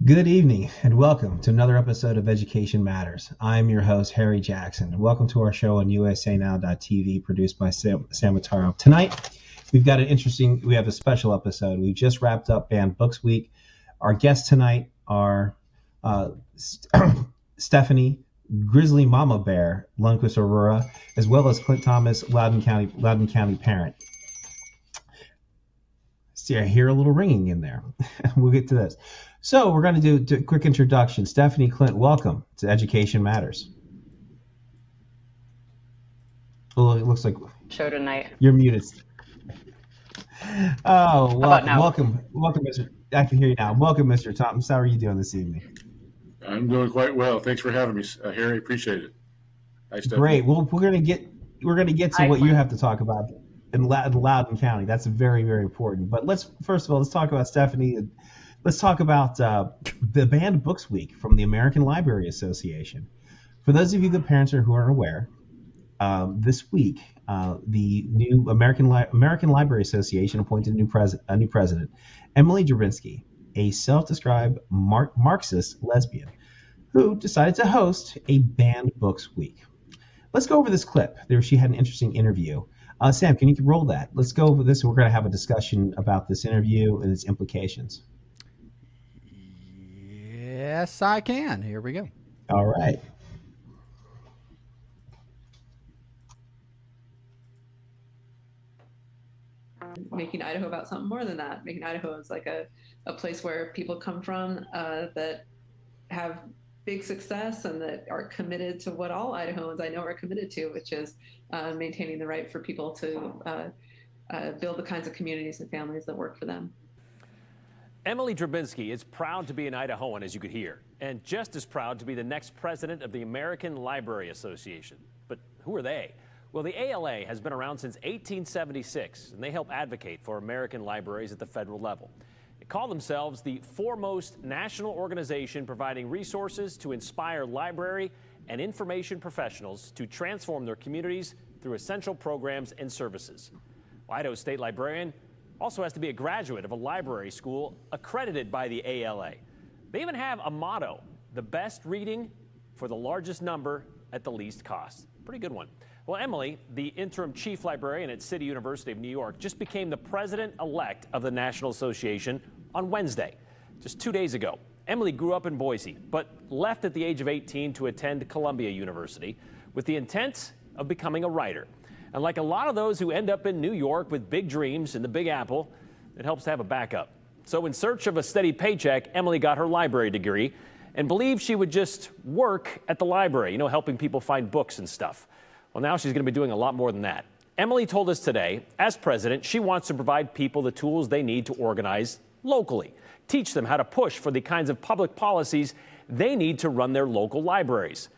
Good evening and welcome to another episode of Education Matters. I'm your host, Harry Jackson, and welcome to our show on usanow.tv produced by Sam Mataro. Tonight, we have a special episode. We just wrapped up Banned Books Week. Our guests tonight are Stephanie Grizzly Mama Bear Lundquist-Arora, as well as Clint Thomas, Loudoun County parent. See, I hear a little ringing in there. We'll get to this. So we're going to do a quick introduction. Stephanie, Clint, welcome to Education Matters. Oh, it looks like show tonight. You're muted. Oh, welcome, Mr. I can hear you now. Welcome, Mr. Thomas. How are you doing this evening? I'm doing quite well. Thanks for having me, Harry. Appreciate it. Hi, Stephanie. Great. Well, we're going to get to what you have to talk about in Loudoun County. That's very, very important. But let's talk about Stephanie. Let's talk about the Banned Books Week from the American Library Association. For those of you good parents who aren't aware, this week the new American Library Association appointed a new president, Emily Drabinski, a self-described Marxist lesbian, who decided to host a Banned Books Week. Let's go over this clip. She had an interesting interview. Sam, can you roll that? Let's go over this. We're going to have a discussion about this interview and its implications. Yes, I can. Here we go. All right. Making Idaho about something more than that. Making Idaho is like a place where people come from that have big success and that are committed to what all Idahoans I know are committed to, which is maintaining the right for people to build the kinds of communities and families that work for them. Emily Drabinski is proud to be an Idahoan, as you could hear, and just as proud to be the next president of the American Library Association. But who are they? Well, the ALA has been around since 1876, and they help advocate for American libraries at the federal level. They call themselves the foremost national organization providing resources to inspire library and information professionals to transform their communities through essential programs and services. Idaho State Librarian also has to be a graduate of a library school accredited by the ALA. They even have a motto: the best reading for the largest number at the least cost. Pretty good one. Well, Emily, the interim chief librarian at City University of New York, just became the president-elect of the National Association on Wednesday, just 2 days ago. Emily grew up in Boise, but left at the age of 18 to attend Columbia University with the intent of becoming a writer. And like a lot of those who end up in New York with big dreams in the Big Apple, it helps to have a backup. So in search of a steady paycheck, Emily got her library degree and believed she would just work at the library, helping people find books and stuff. Well, now she's going to be doing a lot more than that. Emily told us today, as president, she wants to provide people the tools they need to organize locally, teach them how to push for the kinds of public policies they need to run their local libraries,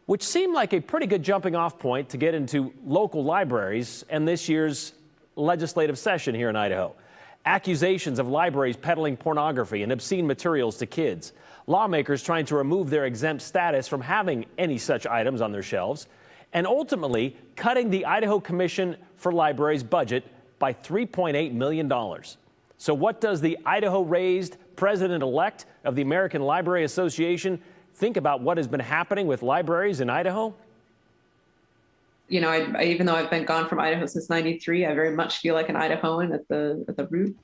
which seemed like a pretty good jumping off point to get into local libraries and this year's legislative session here in Idaho. Accusations of libraries peddling pornography and obscene materials to kids, lawmakers trying to remove their exempt status from having any such items on their shelves, and ultimately cutting the Idaho Commission for Libraries budget by $3.8 million. So what does the Idaho-raised president-elect of the American Library Association think about what has been happening with libraries in Idaho? I even though I've been gone from Idaho since '93, I very much feel like an Idahoan at the root.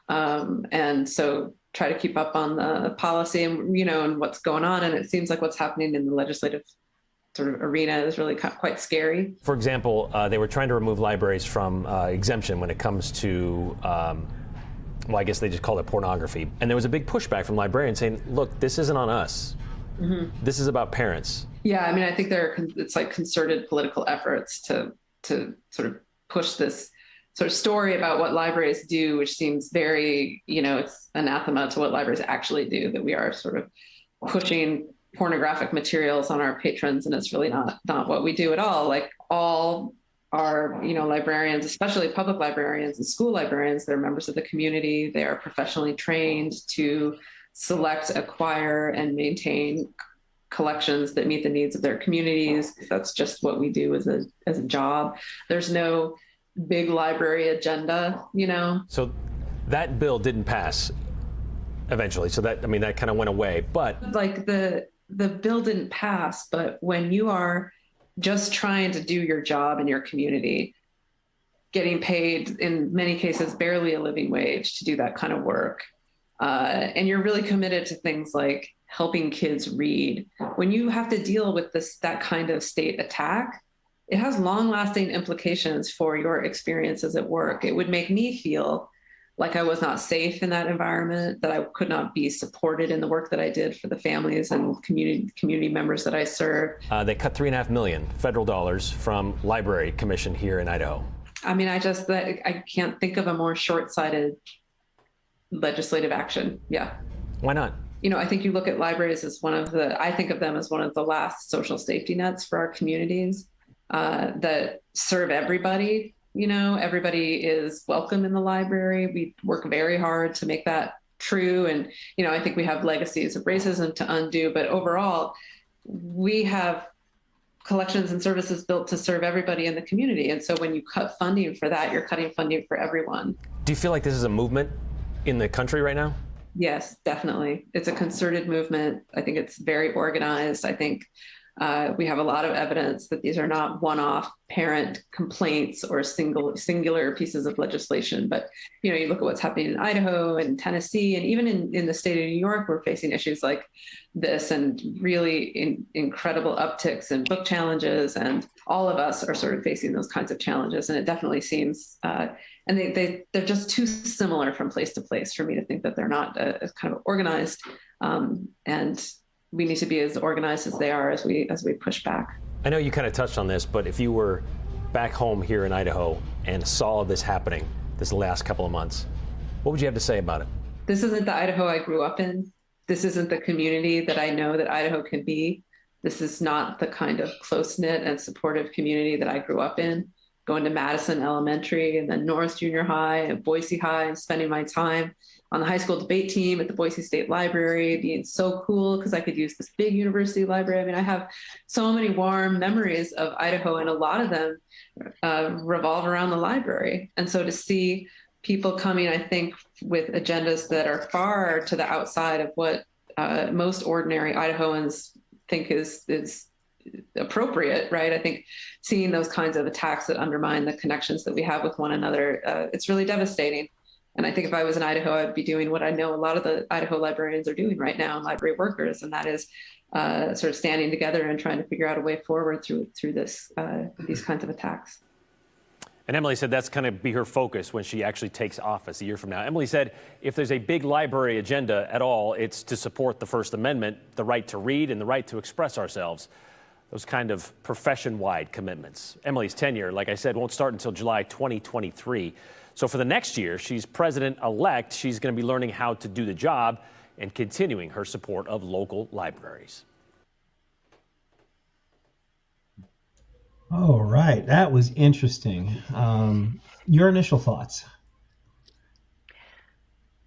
And so try to keep up on the policy and what's going on. And it seems like what's happening in the legislative sort of arena is really quite scary. For example, they were trying to remove libraries from exemption when it comes to, I guess they just call it pornography. And there was a big pushback from librarians saying, look, this isn't on us. Mm-hmm. This is about parents. Yeah, I think it's like concerted political efforts to sort of push this sort of story about what libraries do, which seems very, it's anathema to what libraries actually do, that we are sort of pushing pornographic materials on our patrons, and it's really not what we do at all. Like all our, librarians, especially public librarians and school librarians, they're members of the community. They are professionally trained to select, acquire, and maintain collections that meet the needs of their communities. That's just what we do as a job. There's no big library agenda, So that bill didn't pass. eventually. So that kind of went away. But like the bill didn't pass, but when you are just trying to do your job in your community, getting paid in many cases barely a living wage to do that kind of work, and you're really committed to things like helping kids read, when you have to deal with that kind of state attack, it has long-lasting implications for your experiences at work. It would make me feel like I was not safe in that environment, that I could not be supported in the work that I did for the families and community members that I serve. They cut $3.5 million federal dollars from library commission here in Idaho. I mean, I can't think of a more short-sighted legislative action. Yeah. Why not? I think you look at libraries as I think of them as one of the last social safety nets for our communities that serve everybody. Everybody is welcome in the library. We work very hard to make that true. And, I think we have legacies of racism to undo, but overall, we have collections and services built to serve everybody in the community. And so when you cut funding for that, you're cutting funding for everyone. Do you feel like this is a movement in the country right now? Yes, definitely. It's a concerted movement. I think it's very organized. I think we have a lot of evidence that these are not one-off parent complaints or singular pieces of legislation. But, you look at what's happening in Idaho and Tennessee, and even in the state of New York, we're facing issues like this and really incredible upticks in book challenges. And all of us are sort of facing those kinds of challenges. And it definitely seems, and they're just too similar from place to place for me to think that they're not as kind of organized. And we need to be as organized as they are as we push back. I know you kind of touched on this, but if you were back home here in Idaho and saw this happening this last couple of months, what would you have to say about it? This isn't the Idaho I grew up in. This isn't the community that I know that Idaho can be. This is not the kind of close-knit and supportive community that I grew up in, going to Madison Elementary and then North Junior High and Boise High and spending my time on the high school debate team at the Boise State Library, being so cool because I could use this big university library. I mean, I have so many warm memories of Idaho, and a lot of them revolve around the library. And so to see people coming, I think, with agendas that are far to the outside of what most ordinary Idahoans think is appropriate, right? I think seeing those kinds of attacks that undermine the connections that we have with one another, it's really devastating. And I think if I was in Idaho, I'd be doing what I know a lot of the Idaho librarians are doing right now, library workers, and that is sort of standing together and trying to figure out a way forward through this these kinds of attacks. And Emily said that's going to be her focus when she actually takes office a year from now. Emily said if there's a big library agenda at all, it's to support the First Amendment, the right to read and the right to express ourselves. Those kind of profession-wide commitments. Emily's tenure, like I said, won't start until July 2023. So for the next year, she's president-elect. She's going to be learning how to do the job and continuing her support of local libraries. All right, that was interesting. Your initial thoughts?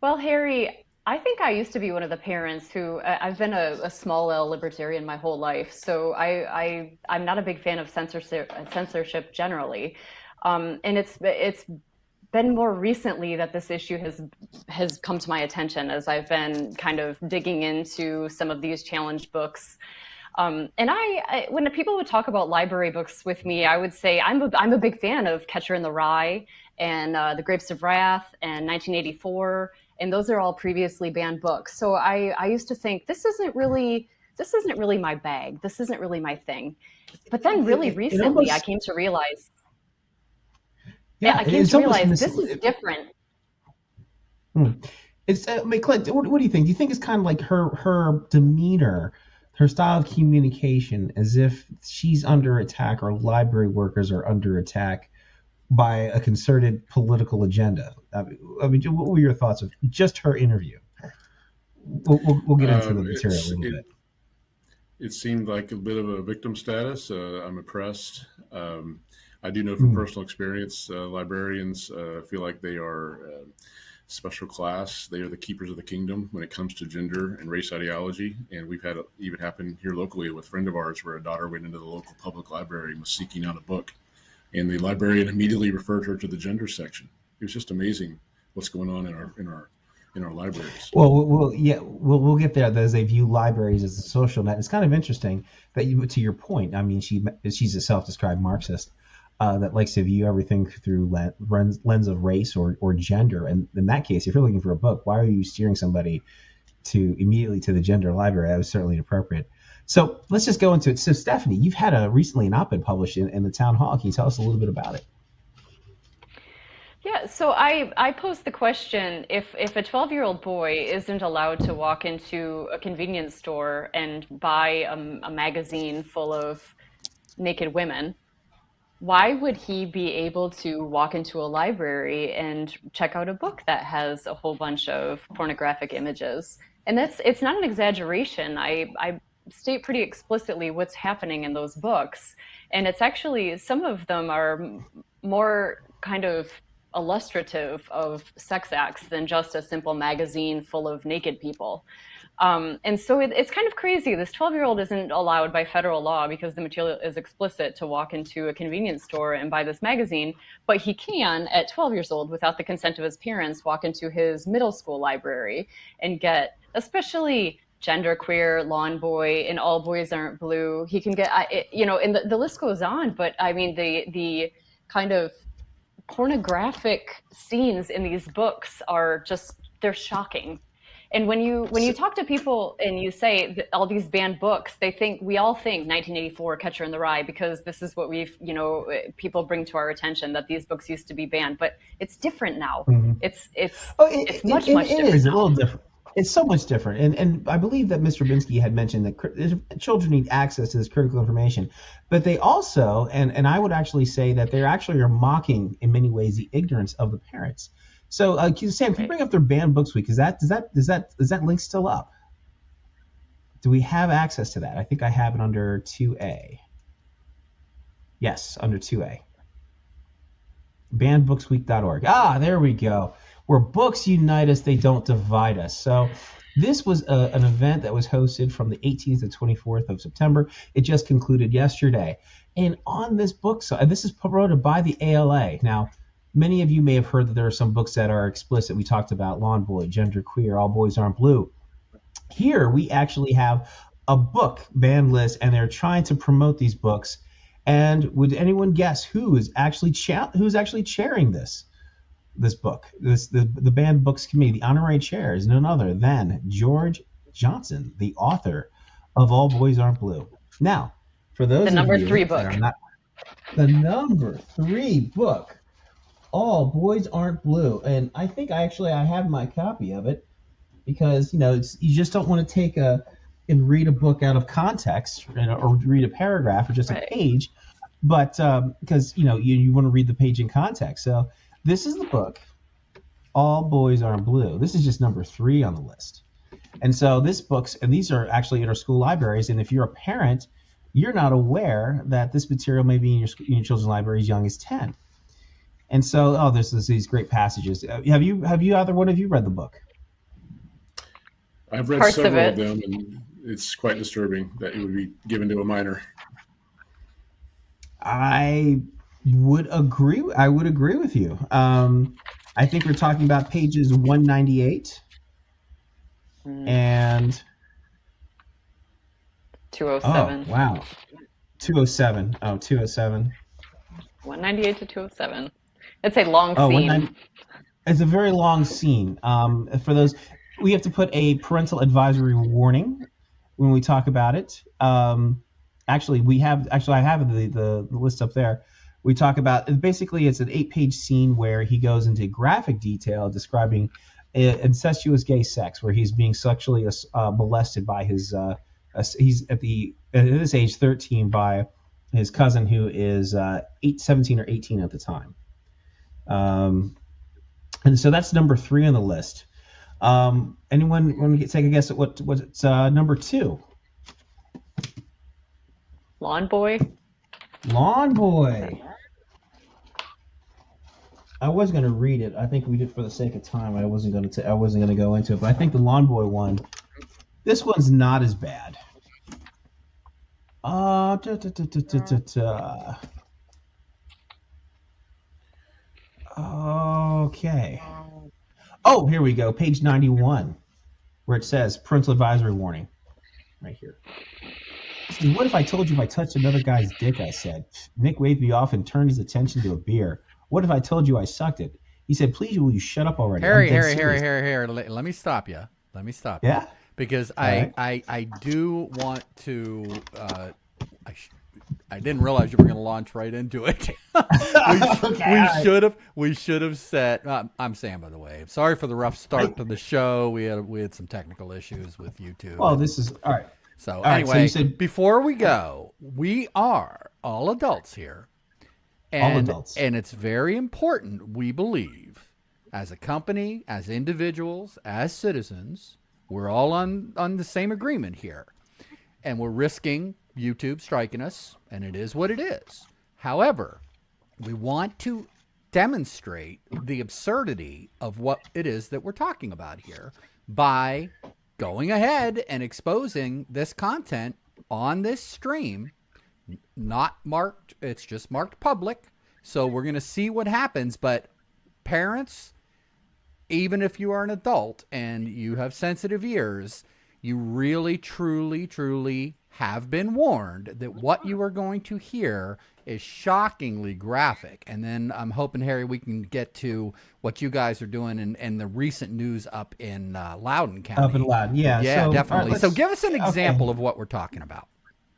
Well, Harry, I think I used to be one of the parents who I've been a small L libertarian my whole life, so I'm not a big fan of censorship generally, and it's been more recently that this issue has come to my attention as I've been kind of digging into some of these challenged books. And I when people would talk about library books with me, I would say I'm a big fan of Catcher in the Rye and The Grapes of Wrath and 1984, and those are all previously banned books. So I used to think this isn't really my bag. This isn't really my thing. But then really recently, I came to realize. Yeah, I came to realize this is different. It's Clint, what do you think? Do you think it's kind of like her demeanor, her style of communication, as if she's under attack or library workers are under attack by a concerted political agenda? I mean, what were your thoughts of just her interview? We'll get into the material a little bit. It seemed like a bit of a victim status. I'm impressed. I do know from personal experience, librarians feel like they are special class. They are the keepers of the kingdom when it comes to gender and race ideology. And we've had it even happen here locally with a friend of ours where a daughter went into the local public library and was seeking out a book. And the librarian immediately referred her to the gender section. It was just amazing what's going on in in our libraries. Well, we'll get there. As they view libraries as a social net. It's kind of interesting that you, to your point. I mean, she's a self-described Marxist that likes to view everything through lens of race or gender. And in that case, if you're looking for a book, why are you steering somebody immediately to the gender library? That was certainly inappropriate. So let's just go into it. So Stephanie, you've had recently an op-ed published in the town hall. Can you tell us a little bit about it? Yeah, so I posed the question, if a 12-year-old boy isn't allowed to walk into a convenience store and buy a magazine full of naked women, why would he be able to walk into a library and check out a book that has a whole bunch of pornographic images? And it's not an exaggeration. I state pretty explicitly what's happening in those books. And it's actually, some of them are more kind of illustrative of sex acts than just a simple magazine full of naked people. And so it's kind of crazy. This 12-year-old isn't allowed by federal law, because the material is explicit, to walk into a convenience store and buy this magazine, but he can, at 12 years old, without the consent of his parents, walk into his middle school library and get, especially genderqueer, Lawn Boy, and All Boys Aren't Blue. He can get, and the list goes on, but I mean, the kind of pornographic scenes in these books are just, they're shocking. And when you talk to people and you say that all these banned books, we all think 1984 Catcher in the Rye, because this is what people bring to our attention, that these books used to be banned, but it's different now. Mm-hmm. It's much different. It is a little different. It's so much different. And I believe that Mr. Rubinsky had mentioned that children need access to this critical information, but they also, and I would actually say that they actually are mocking in many ways the ignorance of the parents. So Sam, can you bring up their banned books week? Is that link still up? Do we have access to that? I think I have it under 2A. Yes, under 2A. Bannedbooksweek.org. There we go. Where books unite us, they don't divide us. So this was an event that was hosted from the 18th to 24th of September. It just concluded yesterday. And on this book, this is promoted by the ALA. Now, many of you may have heard that there are some books that are explicit. We talked about Lawn Boy, Genderqueer, All Boys Aren't Blue. Here we actually have a book ban list, and they're trying to promote these books. And would anyone guess who's actually chairing this book? The banned books committee. The honorary chair is none other than George Johnson, the author of All Boys Aren't Blue. Now, for those the number of you 3 book, the number 3 book, All Boys Aren't Blue, and I think I have my copy of it, because you just don't want to take and read a book out of context, or read a paragraph or just a page, but because you want to read the page in context. So this is the book, All Boys Aren't Blue. This is just number 3 on the list. And so these are actually in our school libraries. And if you're a parent, you're not aware that this material may be in your children's library as young as 10. And so, there's these great passages. Have either one of you read the book? I've read several of them, and it's quite disturbing that it would be given to a minor. I would agree with you. I think we're talking about pages 198 and 207. Oh, wow. 207. 207. 198 to 207. It's a long scene. It's a very long scene. For those, we have to put a parental advisory warning when we talk about it. I have the list up there. We talk about, basically it's an 8-page scene where he goes into graphic detail describing incestuous gay sex, where he's being sexually molested by his he's at this age 13 by his cousin, who is 17 or 18 at the time. And so that's number 3 on the list. Anyone want to take a guess at what's number 2? Lawn Boy. Lawn Boy. I was going to read it. I think we did for the sake of time. I wasn't going to go into it, but I think the Lawn Boy one. This one's not as bad. Okay. Oh, here we go. Page 91, where it says parental advisory warning. Right here. It says, what if I told you if I touched another guy's dick, I said. Nick waved me off and turned his attention to a beer. What if I told you I sucked it? He said, please, will you shut up already? Harry. Let me stop you. Yeah? Because Right. I do want to. I didn't realize you were going to launch right into it. We should have said. I'm Sam, by the way. Sorry for the rough start to the show. We had some technical issues with YouTube. Well, this is all right. So All right, anyway, so you said- before we go, we are all adults here, All adults. and it's very important. We believe, as a company, as individuals, as citizens, we're all on the same agreement here, and we're risking YouTube striking us, and it is what it is. However, we want to demonstrate the absurdity of what it is that we're talking about here by going ahead and exposing this content on this stream. Not marked, it's just marked public. So we're going to see what happens. But parents, even if you are an adult and you have sensitive ears, you really, truly, truly have been warned that what you are going to hear is shockingly graphic. And then I'm hoping, Harry, we can get to what you guys are doing and the recent news up in Loudoun County. Up in Loudoun, yeah. Yeah, so, definitely. all right, So give us an example of what we're talking about.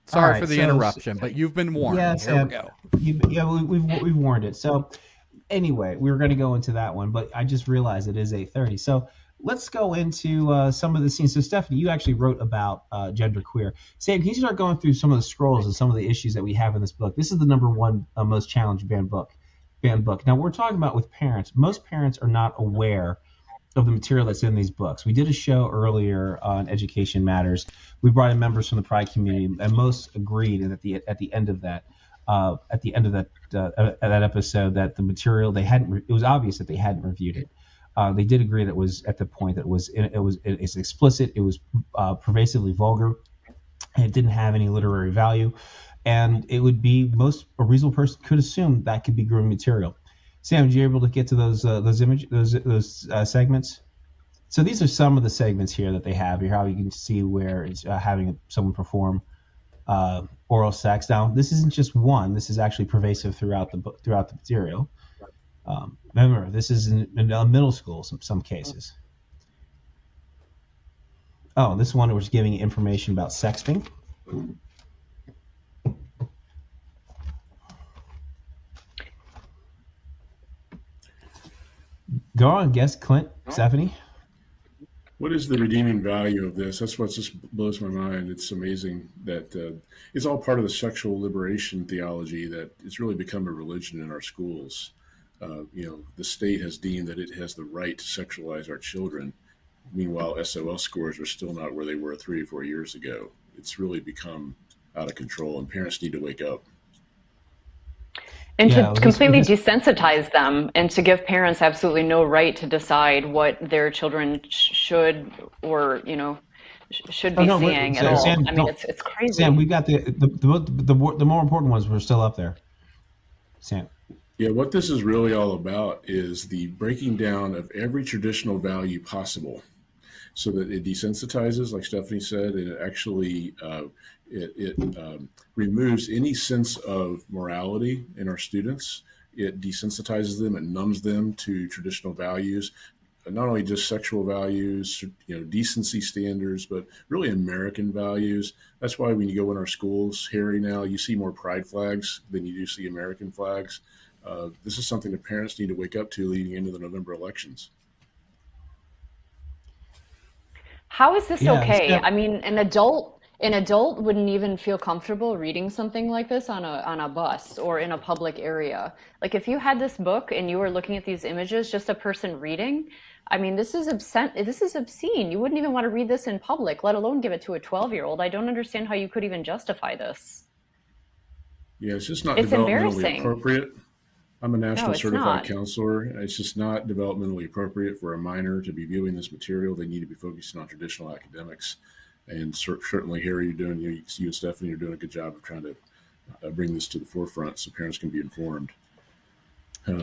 Sorry right, for the so- interruption, but you've been warned. Yeah, Here we go. We've warned it. So anyway, we were going to go into that one, but I just realized it is 8:30. So let's go into some of the scenes. So Stephanie, you actually wrote about genderqueer. Sam, can you start going through some of the scrolls and some of the issues that we have in this book? This is the number one most challenged banned book. Now we're talking about with parents. Most parents are not aware of the material that's in these books. We did a show earlier on Education Matters. We brought in members from the Pride community, and most agreed at the end of that episode that the material it was obvious that they hadn't reviewed it. They did agree that it was at the point that it's explicit, it was pervasively vulgar, and it didn't have any literary value, and it would be a reasonable person could assume that could be grooming material. Sam, did you able to get to those segments? So these are some of the segments here that they have here. How you can see where it's having someone perform oral sex. Now, this isn't just one. This is actually pervasive throughout the material. Remember, this is in middle school. Some cases. Oh, this one was giving information about sexting. Go on, guess, Clint, Stephanie. What is the redeeming value of this? That's what just blows my mind. It's amazing that it's all part of the sexual liberation theology that it's really become a religion in our schools. The state has deemed that it has the right to sexualize our children. Meanwhile, SOL scores are still not where they were 3 or 4 years ago. It's really become out of control, and parents need to wake up. And to completely desensitize them and to give parents absolutely no right to decide what their children should or, should be seeing at all. Sam, I mean, it's crazy. Sam, we got the more important ones were still up there. Sam. Yeah, what this is really all about is the breaking down of every traditional value possible so that it desensitizes, like Stephanie said, and it actually removes any sense of morality in our students. It desensitizes them and numbs them to traditional values, not only just sexual values, decency standards, but really American values. That's why when you go in our schools, Harry, now you see more pride flags than you do see American flags. This is something that parents need to wake up to leading into the November elections. How is this okay? I mean, an adult wouldn't even feel comfortable reading something like this on a bus or in a public area. Like if you had this book and you were looking at these images, just a person reading, I mean, this is obscene. You wouldn't even want to read this in public, let alone give it to a 12-year-old. I don't understand how you could even justify this. Yeah, it's just not It's developmentally embarrassing. appropriate. I'm a national it's certified not. counselor. It's just not developmentally appropriate for a minor to be viewing this material. They need to be focusing on traditional academics. And certainly, Harry, you and Stephanie are doing a good job of trying to bring this to the forefront so parents can be informed.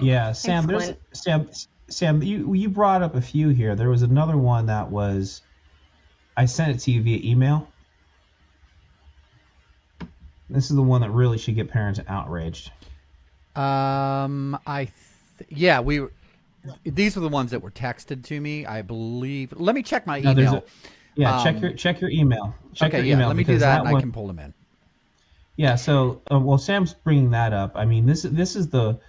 Yeah, Sam. Thanks, Sam, you brought up a few here. There was another one that was, I sent it to you via email. This is the one that really should get parents outraged. These were the ones that were texted to me, I believe. Let me check my email. Check your email. Check your email, let me do that, and I can pull them in. Yeah. So, Sam's bringing that up. I mean, this is the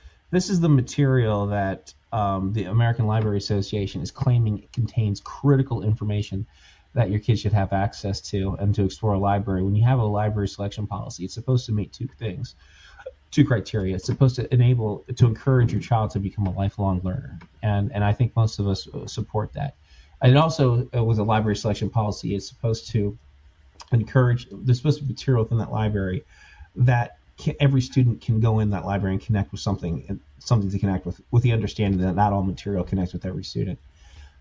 material that the American Library Association is claiming it contains critical information that your kids should have access to and to explore a library. When you have a library selection policy, it's supposed to meet two criteria. It's supposed to encourage your child to become a lifelong learner, and I think most of us support that. And it also, with a library selection policy, it's supposed to encourage. There's supposed to be material within that library that every student can go in that library and connect with something to connect with the understanding that not all material connects with every student.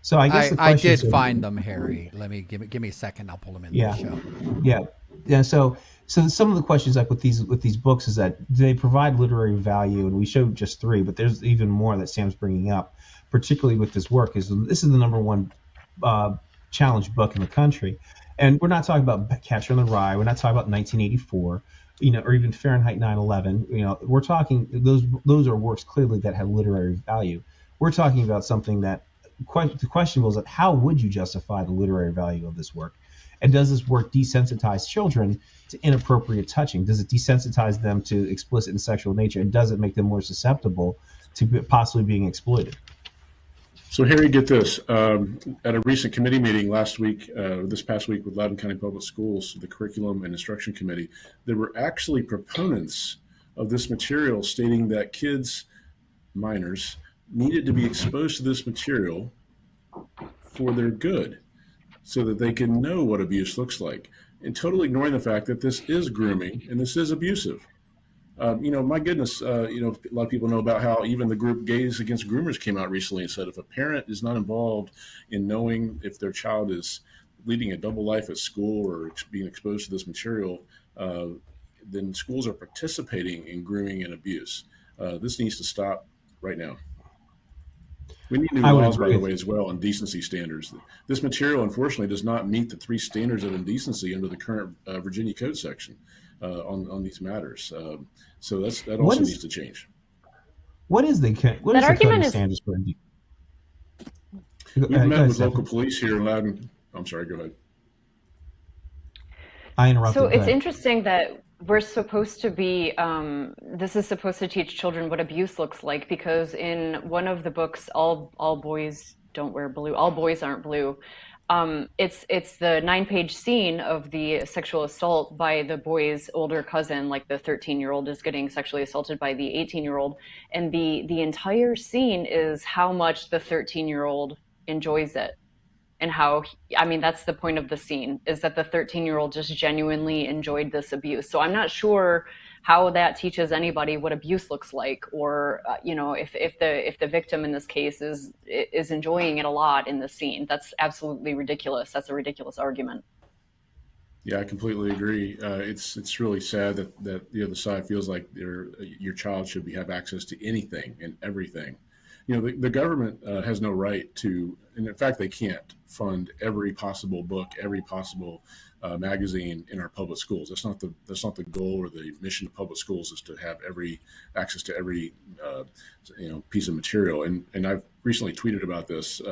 So I guess I did find them, Harry. Give me a second. I'll pull them in the show. Yeah. So some of the questions like with these books is that do they provide literary value? And we showed just 3, but there's even more that Sam's bringing up, particularly with this work. This is the number one challenge book in the country, and we're not talking about Catcher in the Rye. We're not talking about 1984, or even Fahrenheit 9/11. We're talking those are works clearly that have literary value. We're talking about something that the question was that how would you justify the literary value of this work? And does this work desensitize children to inappropriate touching? Does it desensitize them to explicit and sexual nature? And does it make them more susceptible to possibly being exploited? So Harry, get this. At a recent committee meeting this past week with Loudoun County Public Schools, the Curriculum and Instruction Committee, there were actually proponents of this material stating that minors, needed to be exposed to this material for their good so that they can know what abuse looks like, and totally ignoring the fact that this is grooming and this is abusive. My goodness, a lot of people know about how even the group Gays Against Groomers came out recently and said if a parent is not involved in knowing if their child is leading a double life at school or being exposed to this material, then schools are participating in grooming and abuse. This needs to stop right now. We need new laws, by the way, as well, on decency standards. This material, unfortunately, does not meet the 3 standards of indecency under the current Virginia Code section on these matters. So that also needs to change. What is the code of standards for indecency? We've met with local police here in Loudoun. I'm sorry, go ahead. I interrupted. So it's interesting that we're supposed to be, this is supposed to teach children what abuse looks like, because in one of the books, All Boys Don't Wear Blue, All Boys Aren't Blue, it's the 9-page scene of the sexual assault by the boy's older cousin, like the 13-year-old is getting sexually assaulted by the 18-year-old. And the entire scene is how much the 13-year-old enjoys it. And that's the point of the scene, is that the 13-year-old just genuinely enjoyed this abuse. So I'm not sure how that teaches anybody what abuse looks like, or if the victim in this case is enjoying it a lot in the scene. That's absolutely ridiculous. That's a ridiculous argument. Yeah, I completely agree. It's really sad that the other side feels like your child should have access to anything and everything. The government has no right to, and in fact, they can't fund every possible book, every possible magazine in our public schools. That's not the goal or the mission of public schools, is to have access to every piece of material. And I've recently tweeted about this.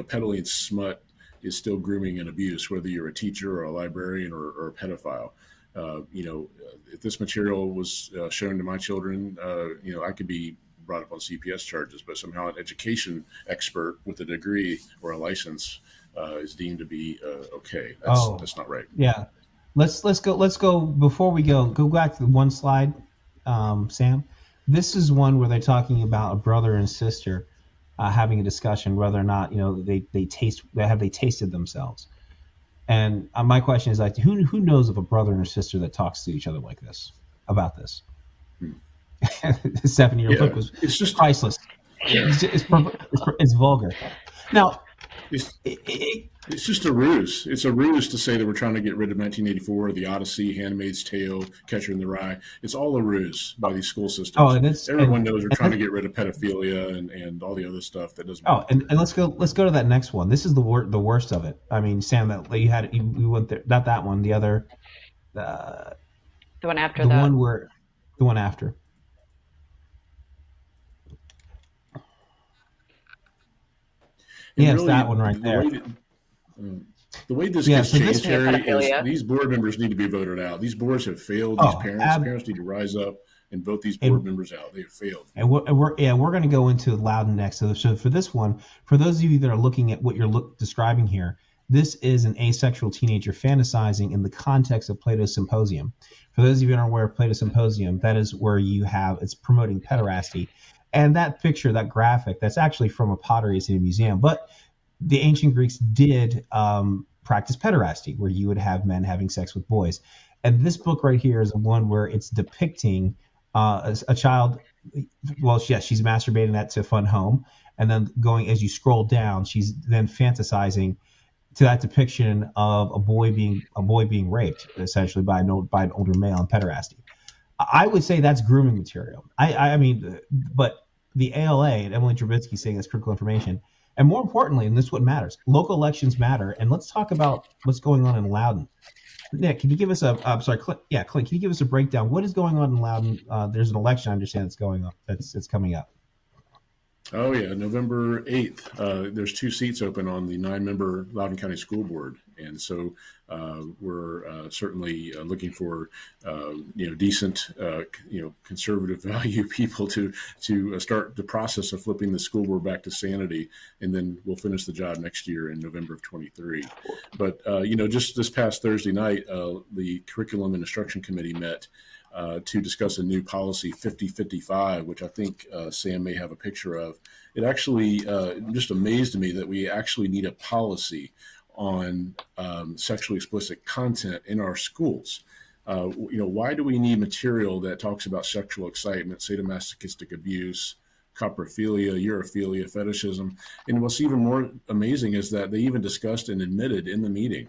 Peddling smut is still grooming and abuse, whether you're a teacher or a librarian or a pedophile. If this material was shown to my children, I could be brought up on CPS charges, but somehow an education expert with a degree or a license is deemed to be okay. That's not right. Yeah, let's go before we go back to the one slide, Sam. This is one where they're talking about a brother and sister having a discussion whether or not they tasted themselves. And my question is, like, who knows of a brother and a sister that talks to each other like this about this? Stephanie, your book was just priceless. Yeah. It's vulgar. Now, It's, It, it, it's just a ruse. It's a ruse to say that we're trying to get rid of 1984, The Odyssey, Handmaid's Tale, Catcher in the Rye. It's all a ruse by these school oh, systems. Everyone knows we're trying to get rid of pedophilia and all the other stuff that doesn't. Oh, and let's go to that next one. This is the worst of it. I mean, Sam, that you had you went there. Not that one. The other. The one after the that. The one after. Yes, really, that one right there. The way this gets changed, Harry, is these board members need to be voted out. These boards have failed. These parents need to rise up and vote these board members out. They have failed. And we're going to go into Loudon next. So for this one, for those of you that are looking at what you're describing here, this is an asexual teenager fantasizing in the context of Plato's Symposium. For those of you that aren't aware of Plato's Symposium, that is where it's promoting pederasty. And that picture, that graphic, that's actually from a pottery in a museum. But the ancient Greeks did practice pederasty, where you would have men having sex with boys. And this book right here is the one where it's depicting a child. Well, yes, she's masturbating that to Fun Home, and then going as you scroll down, she's then fantasizing to that depiction of a boy being raped, essentially by an older male in pederasty. I would say that's grooming material. I mean, but the ALA and Emily Drabinski saying that's critical information. And more importantly, and this is what matters, local elections matter. And let's talk about what's going on in Loudon. Nick, can you give us Clint, can you give us a breakdown? What is going on in Loudon? There's an election, I understand, that's going on. That's coming up. Oh, yeah, November 8th. There's 2 seats open on the 9-member Loudoun County School Board. And so we're certainly looking for, decent, conservative value people to start the process of flipping the school board back to sanity. And then we'll finish the job next year in November of 23. But, just this past Thursday night, the Curriculum and Instruction Committee met to discuss a new policy 5055, which I think Sam may have a picture of. It actually just amazed me that we actually need a policy on sexually explicit content in our schools. Why do we need material that talks about sexual excitement, sadomasochistic abuse, coprophilia, urophilia, fetishism? And what's even more amazing is that they even discussed and admitted in the meeting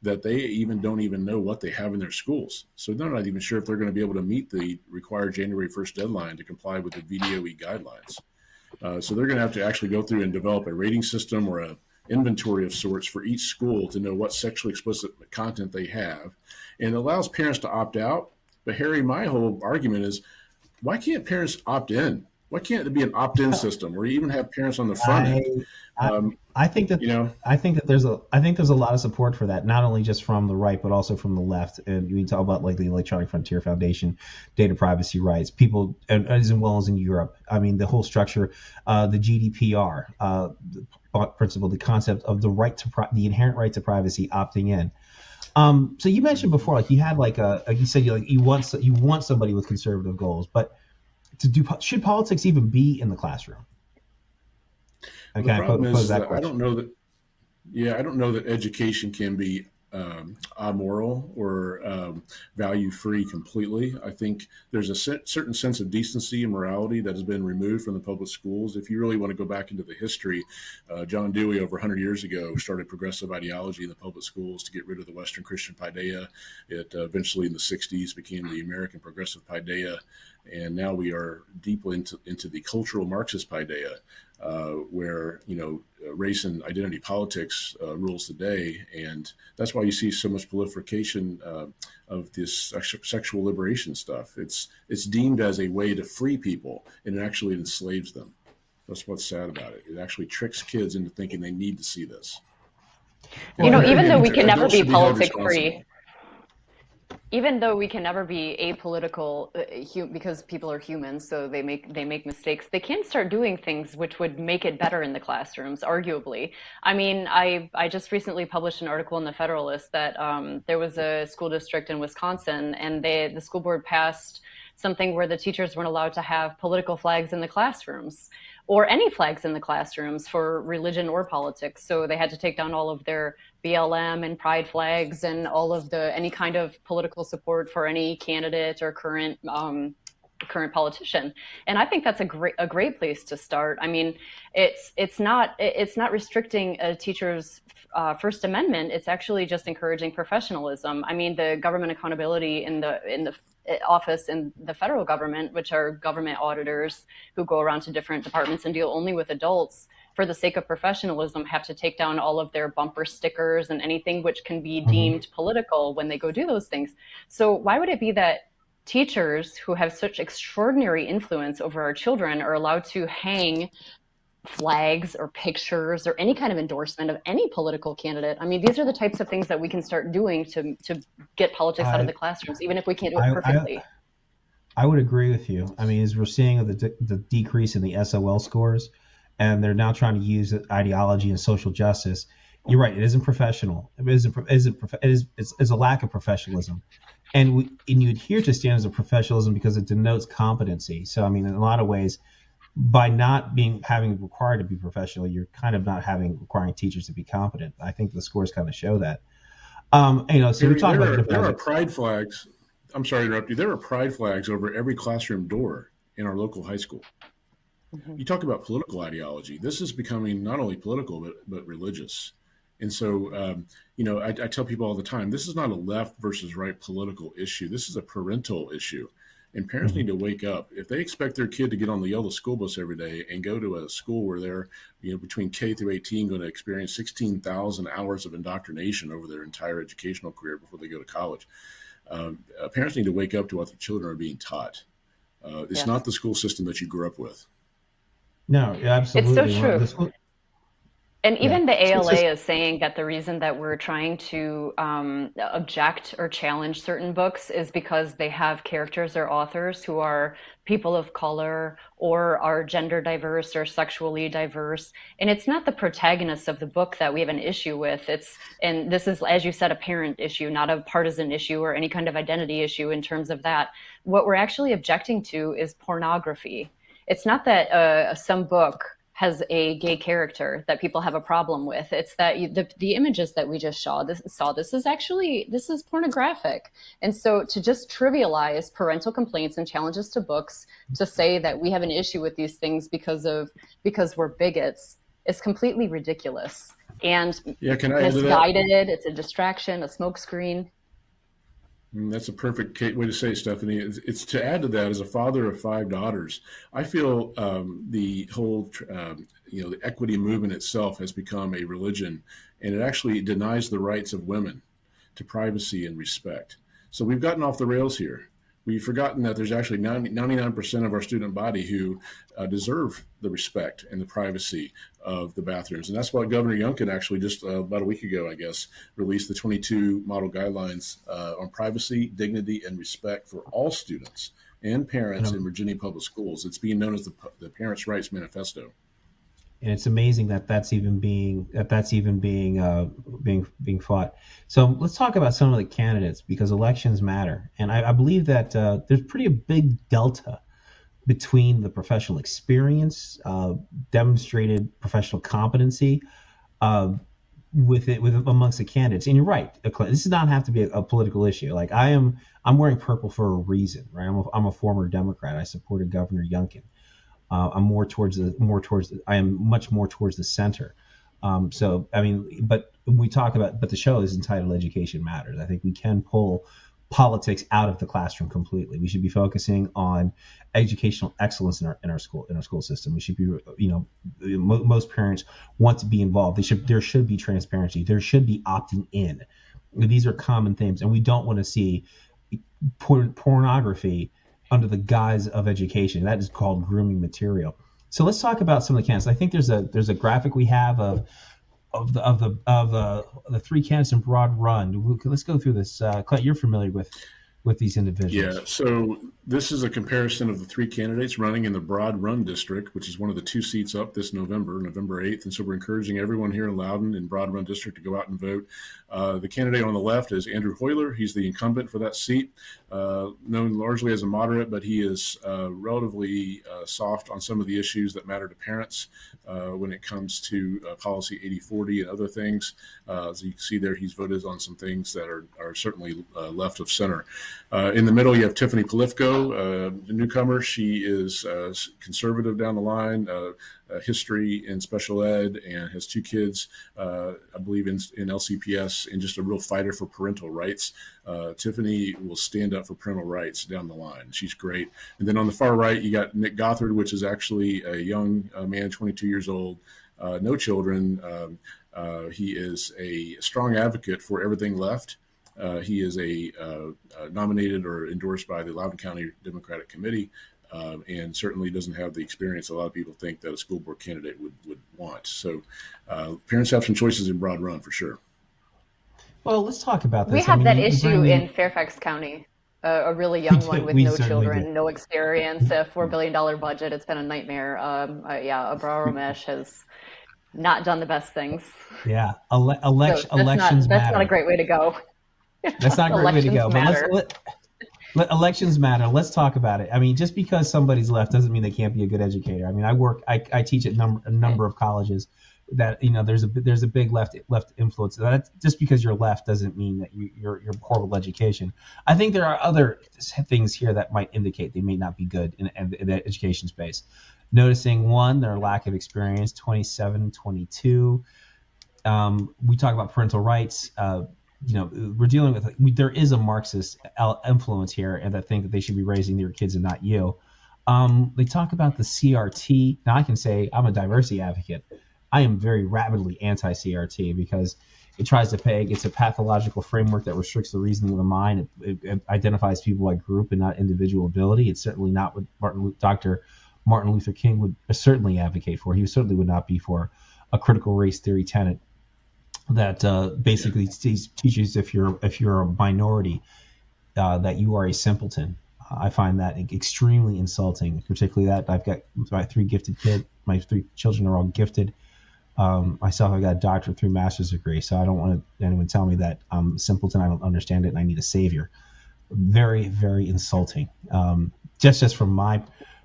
that they don't even know what they have in their schools. So they're not even sure if they're going to be able to meet the required January 1st deadline to comply with the VDOE guidelines. So they're going to have to actually go through and develop a rating system or a inventory of sorts for each school to know what sexually explicit content they have. And it allows parents to opt out. But Harry, my whole argument is, why can't parents opt in? Why can't it be an opt-in system where you even have parents on the front end? I think that there's a lot of support for that, not only just from the right but also from the left. And we talk about like the Electronic Frontier Foundation, data privacy rights, people as well as in Europe. I mean, the whole structure, the GDPR principle, the concept of the right to the inherent right to privacy, opting in. So you mentioned before, like you had you said you want somebody with conservative goals, but should politics even be in the classroom? The problem is that I don't know that education can be amoral or value-free completely. I think there's a certain sense of decency and morality that has been removed from the public schools. If you really want to go back into the history, John Dewey over 100 years ago started progressive ideology in the public schools to get rid of the Western Christian paideia. It eventually in the 60s became the American Progressive Paideia, and now we are deeply into the cultural Marxist paideia, where race and identity politics rules the day, and that's why you see so much proliferation of this sexual liberation stuff. It's deemed as a way to free people, and it actually enslaves them. That's what's sad about it. It actually tricks kids into thinking they need to see this. Even though we can never be politics free. Even though we can never be apolitical, because people are humans, so they make mistakes, they can start doing things which would make it better in the classrooms, arguably. I mean, I just recently published an article in the Federalist that there was a school district in Wisconsin, and the school board passed something where the teachers weren't allowed to have political flags in the classrooms, or any flags in the classrooms for religion or politics. So they had to take down all of their BLM and pride flags and all of any kind of political support for any candidate or current current politician. And I think that's a great place to start. I mean, it's not restricting a teacher's First Amendment. It's actually just encouraging professionalism. I mean, the government accountability in the office in the federal government, which are government auditors who go around to different departments and deal only with adults, for the sake of professionalism, have to take down all of their bumper stickers and anything which can be deemed political when they go do those things. So why would it be that teachers who have such extraordinary influence over our children are allowed to hang flags or pictures or any kind of endorsement of any political candidate? I mean, these are the types of things that we can start doing to get politics out of the classrooms, even if we can't do it perfectly. I would agree with you. I mean, as we're seeing the decrease in the SOL scores, and they're now trying to use ideology and social justice. You're right. It isn't professional. It's a lack of professionalism, and you adhere to standards of professionalism because it denotes competency. So, I mean, in a lot of ways, by not having required to be professional, you're kind of not requiring teachers to be competent. I think the scores kind of show that. So we're talking about there are pride flags. I'm sorry to interrupt you. There are pride flags over every classroom door in our local high school. You talk about political ideology. This is becoming not only political, but religious. And so, I tell people all the time, this is not a left versus right political issue. This is a parental issue. And parents need to wake up. If they expect their kid to get on the yellow school bus every day and go to a school where they're, between K through 18, going to experience 16,000 hours of indoctrination over their entire educational career before they go to college, parents need to wake up to what their children are being taught. It's not the school system that you grew up with. No, absolutely. It's so true. And even the ALA is saying that the reason that we're trying to object or challenge certain books is because they have characters or authors who are people of color or are gender diverse or sexually diverse. And it's not the protagonist of the book that we have an issue with. And this is, as you said, a parent issue, not a partisan issue or any kind of identity issue in terms of that. What we're actually objecting to is pornography. It's not that some book has a gay character that people have a problem with. It's that the images that we just saw, this is pornographic. And so to just trivialize parental complaints and challenges to books, to say that we have an issue with these things because we're bigots, is completely ridiculous and misguided. It's a distraction, a smokescreen. That's a perfect way to say it, Stephanie. It's to add to that, as a father of 5 daughters, I feel the whole, the equity movement itself has become a religion, and it actually denies the rights of women to privacy and respect. So we've gotten off the rails here. We've forgotten that there's actually 99% of our student body who deserve the respect and the privacy of the bathrooms. And that's why Governor Youngkin actually just about a week ago, I guess, released the 22 model guidelines on privacy, dignity, and respect for all students and parents in Virginia public schools. It's being known as the Parents' Rights Manifesto. And it's amazing that that's even being fought. So let's talk about some of the candidates, because elections matter. And I believe that there's pretty a big delta between the professional experience, demonstrated professional competency with amongst the candidates. And you're right, this does not have to be a political issue. Like I'm wearing purple for a reason, right? I'm a former Democrat. I supported Governor Youngkin. I am much more towards the center. So, I mean, but when we talk about, but the show is entitled Education Matters. I think we can pull politics out of the classroom completely. We should be focusing on educational excellence in our school system. We should be, most parents want to be involved. There should be transparency. There should be opting in. These are common themes, and we don't want to see pornography under the guise of education. That is called grooming material. So let's talk about some of the candidates. I think there's a graphic we have of the 3 candidates in broad run. Let's go through this. Clint, you're familiar with these individuals. Yeah, so this is a comparison of the 3 candidates running in the Broad Run District, which is one of the 2 seats up this November 8th. And so we're encouraging everyone here in Loudoun and Broad Run District to go out and vote. The candidate on the left is Andrew Hoyler. He's the incumbent for that seat, known largely as a moderate, but he is relatively soft on some of the issues that matter to parents when it comes to Policy 8040 and other things. As you can see there, he's voted on some things that are certainly left of center. In the middle, you have Tiffany Polifko, Idaho, a newcomer. She is conservative down the line, history and special ed, and has 2 kids, I believe, in LCPS, and just a real fighter for parental rights. Tiffany will stand up for parental rights down the line. She's great. And then on the far right, you got Nick Gothard, which is actually a young man, 22 years old, no children. He is a strong advocate for everything left. He is nominated or endorsed by the Loudoun County Democratic Committee, and certainly doesn't have the experience a lot of people think that a school board candidate would want. So parents have some choices in Broad Run for sure. Well, let's talk about this. We have that issue in Fairfax County, a really young one with no children, no experience, a $4 billion budget. It's been a nightmare. Abraham Ramesh has not done the best things. Yeah, elections matter. That's not a great way to go. That's not a great way to go. But elections matter. Let's talk about it. I mean, just because somebody's left doesn't mean they can't be a good educator. I mean, I teach at a number of colleges that, there's a big left influence. That just because you're left doesn't mean that you're horrible education. I think there are other things here that might indicate they may not be good in the education space. Noticing one, their lack of experience, 27, 22. We talk about parental rights. We're dealing with, there is a Marxist influence here, and that think that they should be raising their kids and not you. They talk about the CRT. Now I can say I'm a diversity advocate. I am very rabidly anti-CRT because it tries to peg. It's a pathological framework that restricts the reasoning of the mind. It identifies people by group and not individual ability. It's certainly not what Dr. Martin Luther King would certainly advocate for. He certainly would not be for a critical race theory tenet that basically teaches if you're a minority that you are a simpleton. I find that extremely insulting, particularly that I've got my 3 gifted kids. My 3 children are all gifted. Myself, I got a doctorate through master's degree, so I don't want anyone tell me that I'm a simpleton, I don't understand it, and I need a savior. Very, very insulting. Just from my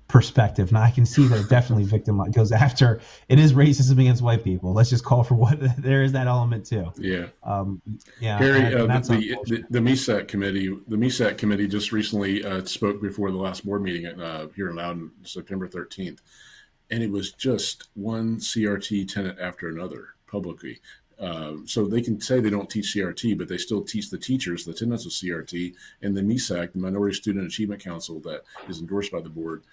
perspective. Now I can see that it definitely goes after. It is racism against white people. Let's just call for what there is that element too. Yeah. Harry, the MESAC committee just recently spoke before the last board meeting here in Loudoun, September 13th, and it was just one CRT tenant after another publicly. So they can say they don't teach CRT, but they still teach the teachers the tenets of CRT, and the MESAC, the Minority Student Achievement Council that is endorsed by the board,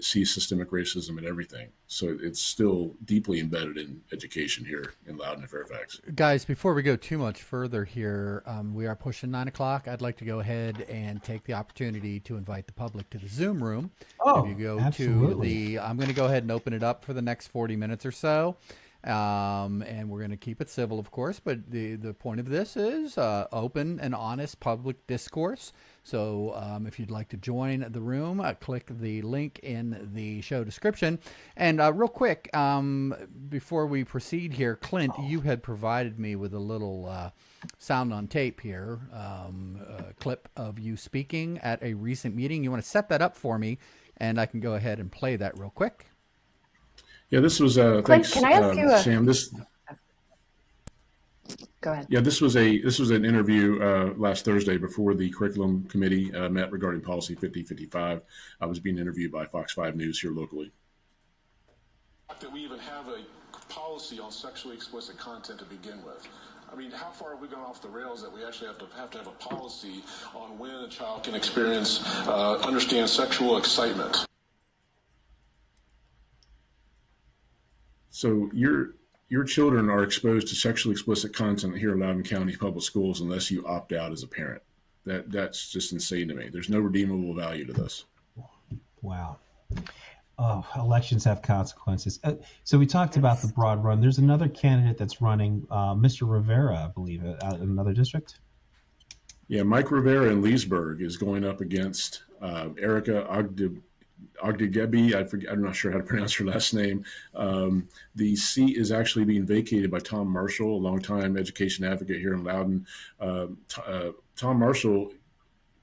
sees systemic racism in everything. So it's still deeply embedded in education here in Loudoun and Fairfax. Guys, before we go too much further here, we are pushing 9 o'clock. I'd like to go ahead and take the opportunity to invite the public to the Zoom room. Oh, if you go absolutely. to I'm going to go ahead and open it up for the next 40 minutes or so. And we're going to keep it civil, of course, but the point of this is open and honest public discourse. So if you'd like to join the room, click the link in the show description. And real quick, before we proceed here, Clint, you had provided me with a little sound on tape here, a clip of you speaking at a recent meeting. You want to set that up for me, and I can go ahead and play that real quick. Yeah, this was Clint, thanks, can I ask you Sam. Go ahead. Yeah, this was an interview last Thursday before the curriculum committee met regarding policy 5055. I was being interviewed by Fox 5 News here locally. That we even have a policy on sexually explicit content to begin with. I mean, how far have we gone off the rails that we actually have to have a policy on when a child can understand sexual excitement? So your children are exposed to sexually explicit content here in Loudoun County Public Schools unless you opt out as a parent. That's just insane to me. There's no redeemable value to this. Wow. Oh, elections have consequences. So we talked about the broad run. There's another candidate that's running, Mr. Rivera, I believe, out in another district. Yeah, Mike Rivera in Leesburg is going up against Erica Ogdegebi. I'm not sure how to pronounce her last name. The seat is actually being vacated by Tom Marshall, a longtime education advocate here in Loudoun. Tom Marshall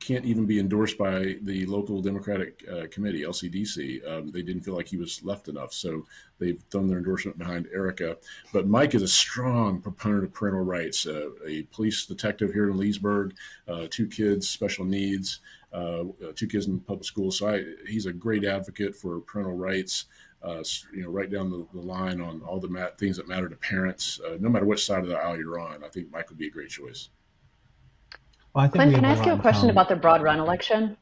can't even be endorsed by the local Democratic committee, LCDC. They didn't feel like he was left enough, so they've thrown their endorsement behind Erica. But Mike is a strong proponent of parental rights, a police detective here in Leesburg, 2 kids, special needs. two kids in public school. So he's a great advocate for parental rights, right down the line on all the things that matter to parents, no matter which side of the aisle you're on. I think Mike would be a great choice. Well, I think Clint, can I ask you a question about the broad run election?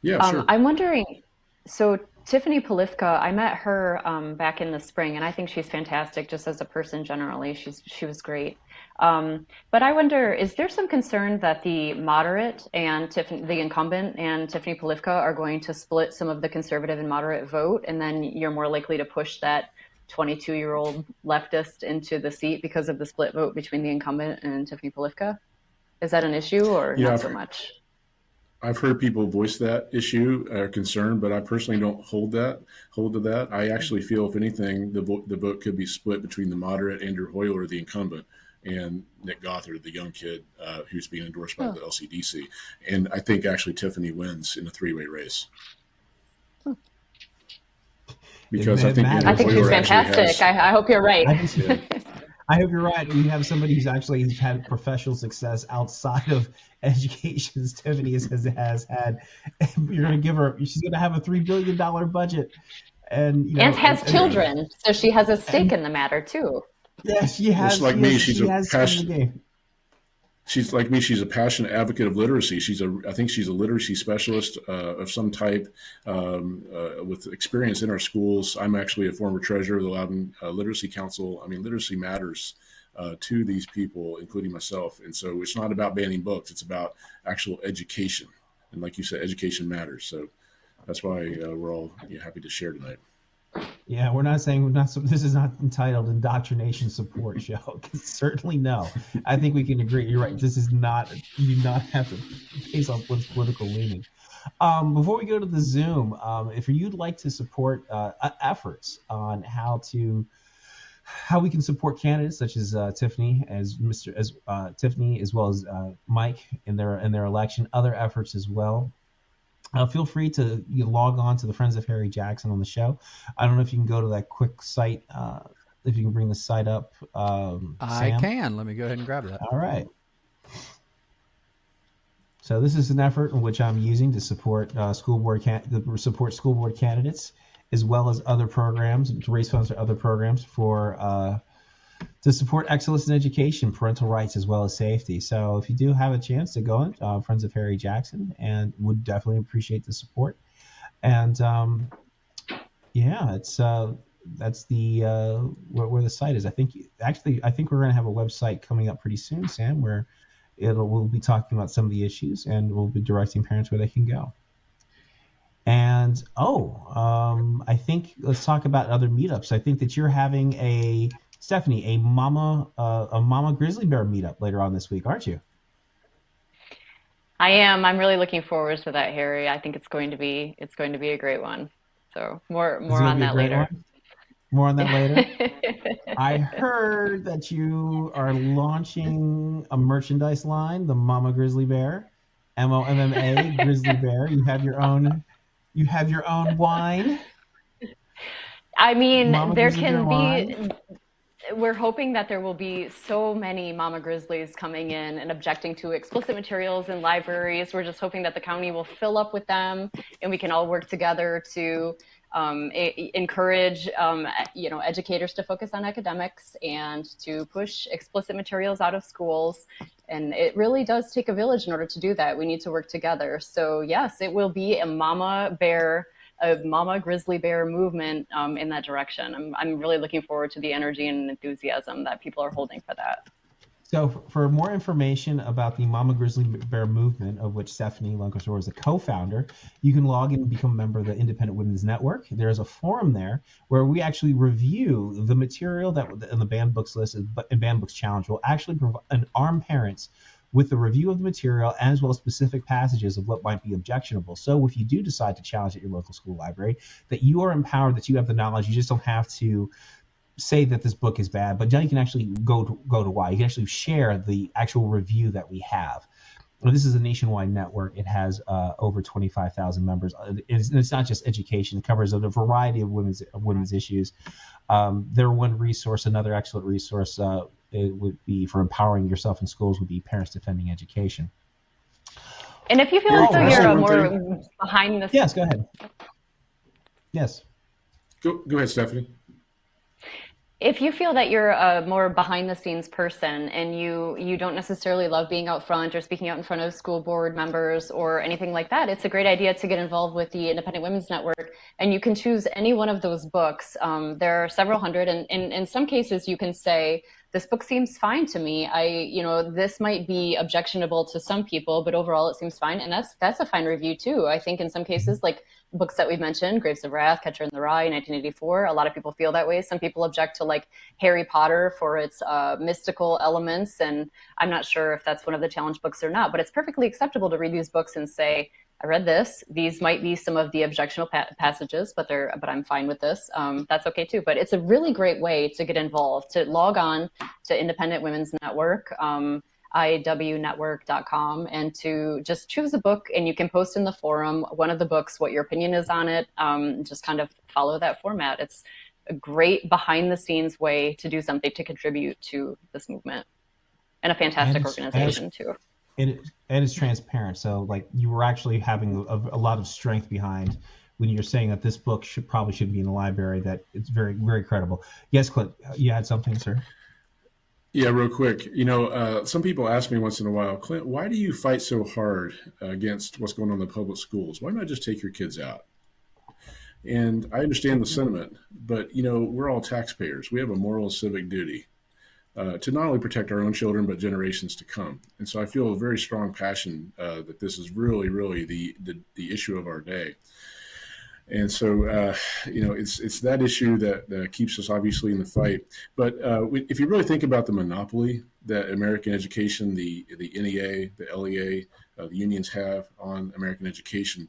Yeah, sure. I'm wondering, so Tiffany Polifka, I met her back in the spring, and I think she's fantastic just as a person generally. She was great. But I wonder, is there some concern that the moderate and the incumbent and Tiffany Polifka are going to split some of the conservative and moderate vote, and then you're more likely to push that 22-year-old leftist into the seat because of the split vote between the incumbent and Tiffany Polifka? Is that an issue or not so much? I've heard people voice that issue or concern, but I personally don't hold to that. I actually feel, if anything, the vote could be split between the moderate Andrew Hoyler, the incumbent, and Nick Gothard, the young kid who's being endorsed by the LCDC. And I think actually Tiffany wins in a three-way race. Because I think she's fantastic. I hope you're right. I hope you're right. We have somebody who's had professional success outside of education, as Tiffany has had. You're going to give her. She's going to have a $3 billion budget, and has children, so she has a stake in the matter too. Yeah, she has. Just like me, she's a passionate. She's like me. She's a passionate advocate of literacy. I think she's a literacy specialist of some type with experience in our schools. I'm actually a former treasurer of the Loudoun Literacy Council. I mean, literacy matters to these people, including myself. And so it's not about banning books. It's about actual education. And like you said, education matters. So that's why we're all happy to share tonight. Yeah, we're not saying this is not entitled indoctrination support show. Certainly no. I think we can agree. You're right. This is not. You do not have to base on political leaning. Before we go to the Zoom, if you'd like to support efforts on how we can support candidates such as Tiffany, Tiffany, as well as Mike in their election, other efforts as well. Feel free to log on to the Friends of Harry Jackson on the show. I don't know if you can go to that quick site, if you can bring the site up. I can. Let me go ahead and grab that. All right. So this is an effort in which I'm using to support school board candidates, as well as other programs, to raise funds for other programs to support excellence in education, parental rights, as well as safety. So if you do have a chance to go in, Friends of Harry Jackson, and would definitely appreciate the support. And it's that's the where the site is. I think we're going to have a website coming up pretty soon, Sam, where we'll be talking about some of the issues, and we'll be directing parents where they can go. And I think let's talk about other meetups. I think that you're having Stephanie, a mama grizzly bear meetup later on this week, aren't you? I am. I'm really looking forward to that, Harry. I think it's going to be a great one. So more on that later. More on that later. I heard that you are launching a merchandise line, the Mama Grizzly Bear, MOMMA Grizzly Bear. You have your own wine. I mean, Mama there Grizzly can Bear be. We're hoping that there will be so many Mama Grizzlies coming in and objecting to explicit materials in libraries. We're just hoping that the county will fill up with them, and we can all work together to encourage educators to focus on academics and to push explicit materials out of schools. And it really does take a village in order to do that. We need to work together. So yes, it will be a Mama Grizzly Bear movement in that direction. I'm really looking forward to the energy and enthusiasm that people are holding for that. So for more information about the Mama Grizzly Bear movement, of which Stephanie Lundquist-Arora is a co-founder, you can log in and become a member of the Independent Women's Network. There's a forum there where we actually review the material that in the banned books list and banned books challenge will actually arm parents with a review of the material as well as specific passages of what might be objectionable. So if you do decide to challenge at your local school library, that you are empowered, that you have the knowledge, you just don't have to say that this book is bad, but now you can actually go to why. You can actually share the actual review that we have. Well, this is a nationwide network. It has over 25,000 members. It's not just education. It covers a variety of women's issues. Their one resource, another excellent resource, it would be for empowering yourself in schools, would be Parents Defending Education. And if you feel as though you're a more behind the Yes, go ahead. Yes. Go ahead, Stephanie. If you feel that you're a more behind the scenes person and you don't necessarily love being out front or speaking out in front of school board members or anything like that, it's a great idea to get involved with the Independent Women's Network, and you can choose any one of those books. There are several hundred, and in some cases you can say, this book seems fine to me. This might be objectionable to some people, but overall it seems fine. And that's a fine review too. I think in some cases, like books that we've mentioned, Graves of Wrath, Catcher in the Rye, 1984, a lot of people feel that way. Some people object to like Harry Potter for its mystical elements. And I'm not sure if that's one of the challenge books or not, but it's perfectly acceptable to read these books and say, I read this. These might be some of the objectionable passages, but I'm fine with this. That's okay too. But it's a really great way to get involved, to log on to Independent Women's Network, IWNetwork.com, and to just choose a book, and you can post in the forum one of the books, what your opinion is on it. Just kind of follow that format. It's a great behind the scenes way to do something to contribute to this movement, and a fantastic organization too. And it's transparent. So like you were actually having a lot of strength behind when you're saying that this book probably shouldn't be in the library, that it's very, very credible. Yes, Clint, you had something, sir? Yeah, real quick. Some people ask me once in a while, Clint, why do you fight so hard against what's going on in the public schools? Why not just take your kids out? And I understand the sentiment, but, we're all taxpayers. We have a moral and civic duty to not only protect our own children, but generations to come. And so I feel a very strong passion that this is really, really the issue of our day. And so, it's that issue that keeps us obviously in the fight. But if you really think about the monopoly that American education, the NEA, the LEA, the unions have on American education,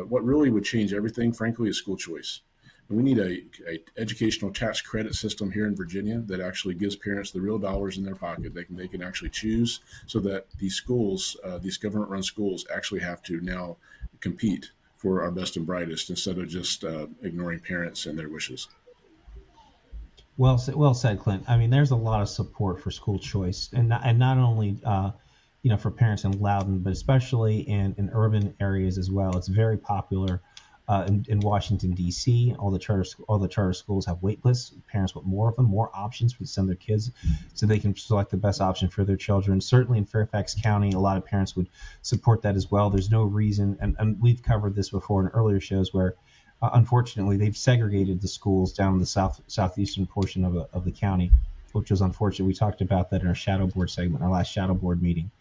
what really would change everything, frankly, is school choice. And we need a educational tax credit system here in Virginia that actually gives parents the real dollars in their pocket. They can actually choose, so that these schools, these government-run schools, actually have to now compete for our best and brightest instead of just ignoring parents and their wishes. Well said, Clint. I mean, there's a lot of support for school choice, and not only for parents in Loudoun, but especially in urban areas as well. It's very popular in Washington D.C. All the charter schools have wait lists. Parents want more of them, more options to send their kids, so they can select the best option for their children. Certainly in Fairfax County, a lot of parents would support that as well. There's no reason, and we've covered this before in earlier shows, where unfortunately they've segregated the schools down in the southeastern portion of the county, which was unfortunate. We talked about that in our shadow board segment, our last shadow board meeting.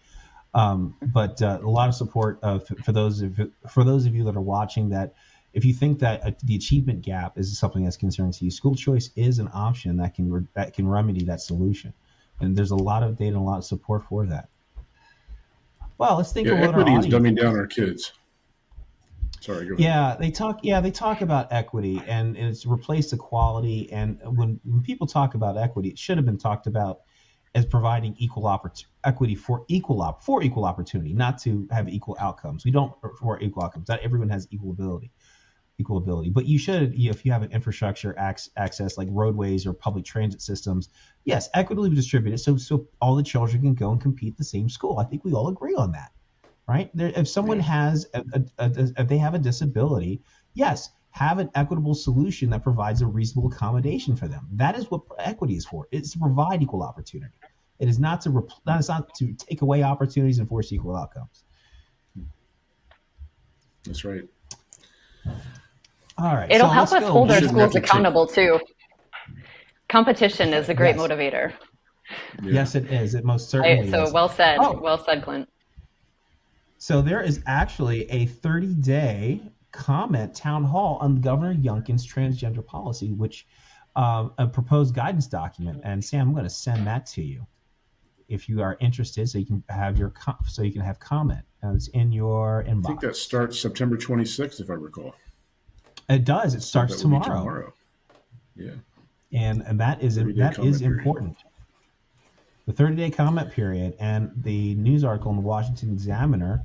But a lot of support for those of you that are watching, that if you think that the achievement gap is something that's concerning to you, school choice is an option that can remedy that solution. And there's a lot of data and a lot of support for that. Well, let's think about equity is dumbing down our kids. Sorry, go ahead. They talk about equity, and it's replaced equality. And when people talk about equity, it should have been talked about as providing equity for equal opportunity, not to have equal outcomes. We don't for equal outcomes. Not everyone has equal ability. But you should, if you have an infrastructure access like roadways or public transit systems, yes, equitably distributed, so all the children can go and compete the same school. I think we all agree on that, right? If someone has if they have a disability, yes, have an equitable solution that provides a reasonable accommodation for them. That is what equity is for. It's to provide equal opportunity. It is not to take away opportunities and force equal outcomes. That's right. All right. It'll help us hold our schools accountable too. Competition is a great motivator. Yeah. Yes, it is. It most certainly is. So well said. Well said, Clint. So there is actually a 30-day comment town hall on Governor Youngkin's transgender policy, which a proposed guidance document. And Sam, I'm going to send that to you if you are interested, so you can have comment. It's in your inbox. I think that starts September 26th, if I recall. It does. It starts tomorrow. Yeah. And that is important. The 30-day comment period, and the news article in the Washington Examiner,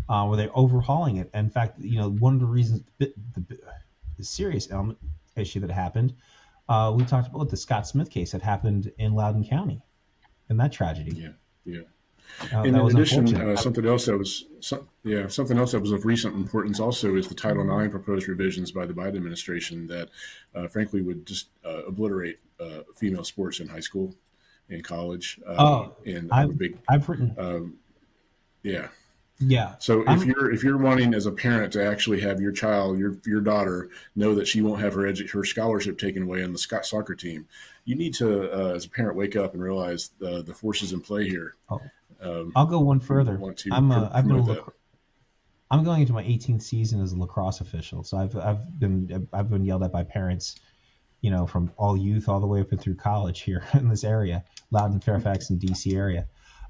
where they're overhauling it. In fact, one of the reasons the serious issue that happened, we talked about the Scott Smith case that happened in Loudoun County, and that tragedy. Yeah. And in addition, something else that was of recent importance also is the Title IX proposed revisions by the Biden administration that, frankly, would just obliterate female sports in high school and college. I've written. Yeah. So if you're wanting as a parent to actually have your child, your daughter, know that she won't have her scholarship taken away on the soccer team, you need to, as a parent, wake up and realize the forces in play here. I'll go one further. I'm going into my 18th season as a lacrosse official, so I've been yelled at by parents, from all youth all the way up and through college here in this area, Loudoun, Fairfax, and DC area.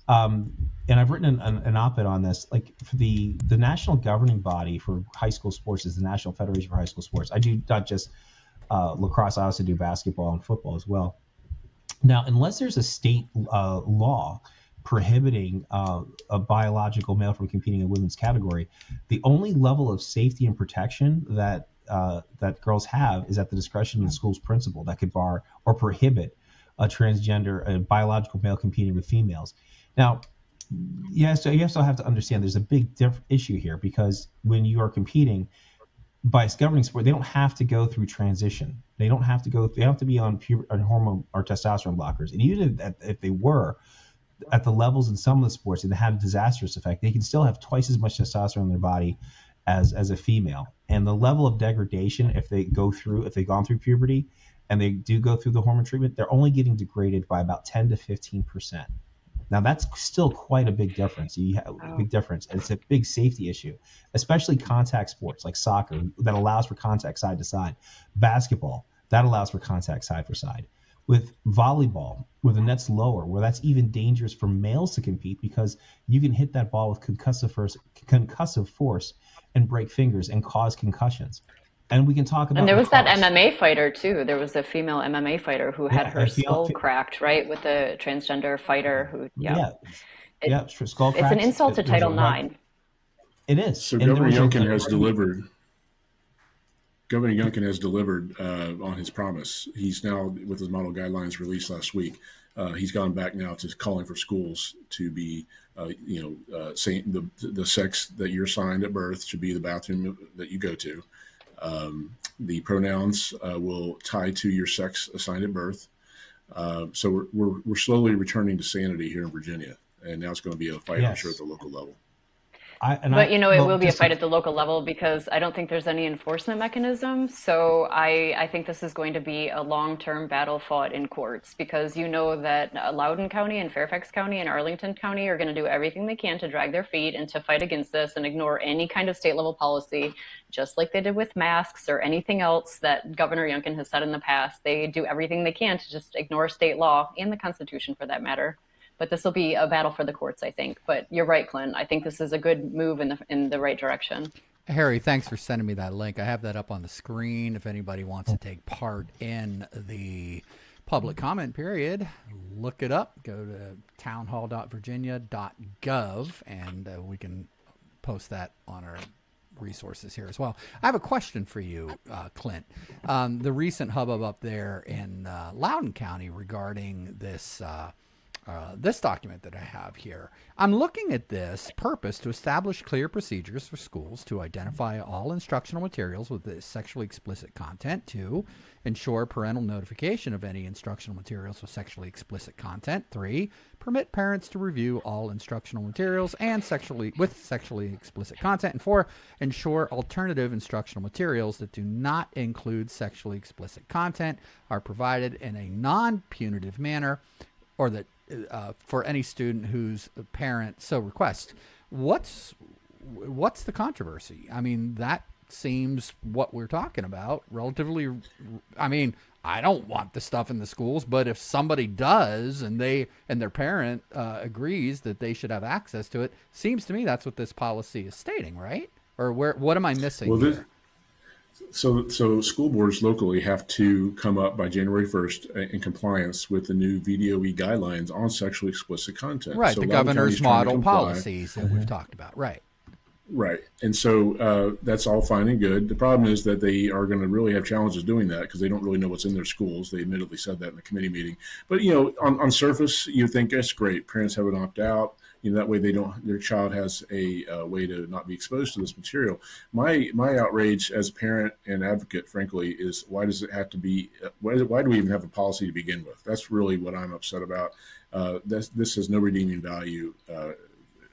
And I've written an op-ed on this. Like, for the national governing body for high school sports is the National Federation for High School Sports. I do not just lacrosse; I also do basketball and football as well. Now, unless there's a state law prohibiting a biological male from competing in women's category, the only level of safety and protection that girls have is at the discretion of the school's principal that could bar or prohibit a biological male competing with females. Now, so you also have to understand there's a big issue here, because when you are competing by a governing sport, they don't have to go through transition. They don't have to be on hormone or testosterone blockers. And even if they were at the levels in some of the sports and they had a disastrous effect, they can still have twice as much testosterone in their body as a female. And the level of degradation, if they've gone through puberty and they do go through the hormone treatment, they're only getting degraded by about 10 to 15%. Now, that's still quite a big difference. Big difference. And it's a big safety issue, especially contact sports like soccer that allows for contact side to side. Basketball, that allows for contact side for side. With volleyball, where the net's lower, where that's even dangerous for males to compete, because you can hit that ball with concussive force and break fingers and cause concussions. And we can talk about. And there was that MMA fighter too. There was a female MMA fighter who had her skull cracked, right, with a transgender fighter who. Skull cracked. It's an insult to Title IX. It is. So Governor Youngkin has delivered. Governor Youngkin has delivered on his promise. He's now, with his model guidelines released last week, he's gone back now to calling for schools to be, saying the sex that you're assigned at birth should be the bathroom that you go to. The pronouns will tie to your sex assigned at birth. So we're slowly returning to sanity here in Virginia, and now it's going to be a fight, I'm sure, at the local level. It will be a fight at the local level, because I don't think there's any enforcement mechanism. So I think this is going to be a long-term battle fought in courts, because that Loudoun County and Fairfax County and Arlington County are going to do everything they can to drag their feet and to fight against this and ignore any kind of state-level policy, just like they did with masks or anything else that Governor Youngkin has said in the past. They do everything they can to just ignore state law and the Constitution, for that matter. But this will be a battle for the courts, I think. But you're right, Clint. I think this is a good move in the right direction. Harry, thanks for sending me that link. I have that up on the screen if anybody wants to take part in the public comment period. Look it up. Go to townhall.virginia.gov, and we can post that on our resources here as well. I have a question for you, Clint. The recent hubbub up there in Loudoun County regarding this document that I have here. I'm looking at this purpose to establish clear procedures for schools to identify all instructional materials with sexually explicit content, to ensure parental notification of any instructional materials with sexually explicit content, 3, permit parents to review all instructional materials and sexually explicit content, and 4, ensure alternative instructional materials that do not include sexually explicit content are provided in a non-punitive manner, or that for any student whose parent so requests. What's the controversy? I mean, that seems what we're talking about. Relatively, I mean, I don't want the stuff in the schools, but if somebody does and their parent agrees that they should have access to it, seems to me that's what this policy is stating, right? Or what am I missing here? So school boards locally have to come up by January 1st in compliance with the new VDOE guidelines on sexually explicit content. Right, so the governor's model policies that we've talked about. Right. Right. And so that's all fine and good. The problem is that they are going to really have challenges doing that because they don't really know what's in their schools. They admittedly said that in the committee meeting. But, on surface, you think that's great. Parents have an opt-out. That way their child has a way to not be exposed to this material. My outrage as a parent and advocate, frankly, is why does it have to be? Why do we even have a policy to begin with? That's really what I'm upset about. This has no redeeming value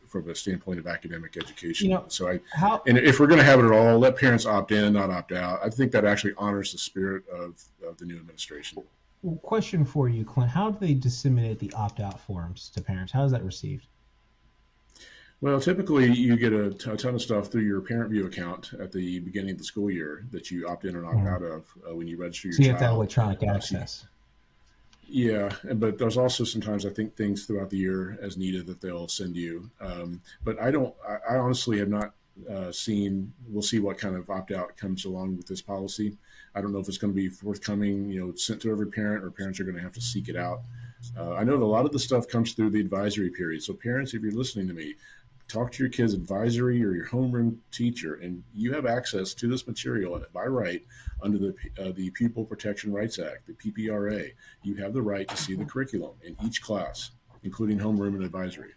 from a standpoint of academic education. And if we're going to have it at all, let parents opt in, not opt out. I think that actually honors the spirit of the new administration. Question for you, Clint. How do they disseminate the opt-out forms to parents? How is that received? Well, typically you get a ton of stuff through your Parent View account at the beginning of the school year that you opt in or opt out of when you register your child. So you have to have electronic access. Yeah, but there's also sometimes I think things throughout the year as needed that they'll send you. But I honestly have not seen. We'll see what kind of opt-out comes along with this policy. I don't know if it's going to be forthcoming, sent to every parent, or parents are going to have to seek it out. I know that a lot of the stuff comes through the advisory period. So parents, if you're listening to me, talk to your kid's advisory or your homeroom teacher, and you have access to this material by right under the Pupil Protection Rights Act, the PPRA. You have the right to see the curriculum in each class, including homeroom and advisory.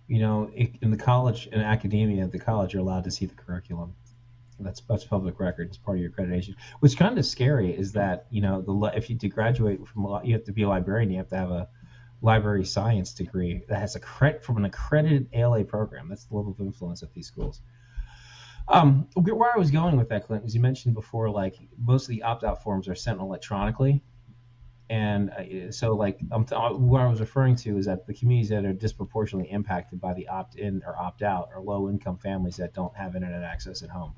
In the college, in academia at the college, you're allowed to see the curriculum. That's public record. It's part of your accreditation. What's kind of scary is that, if you to graduate from law, you have to be a librarian. You have to have a library science degree that has from an accredited ALA program. That's the level of influence at these schools. Where I was going with that, Clint, was you mentioned before, like most of the opt-out forms are sent electronically. And what I was referring to is that the communities that are disproportionately impacted by the opt-in or opt-out are low-income families that don't have internet access at home.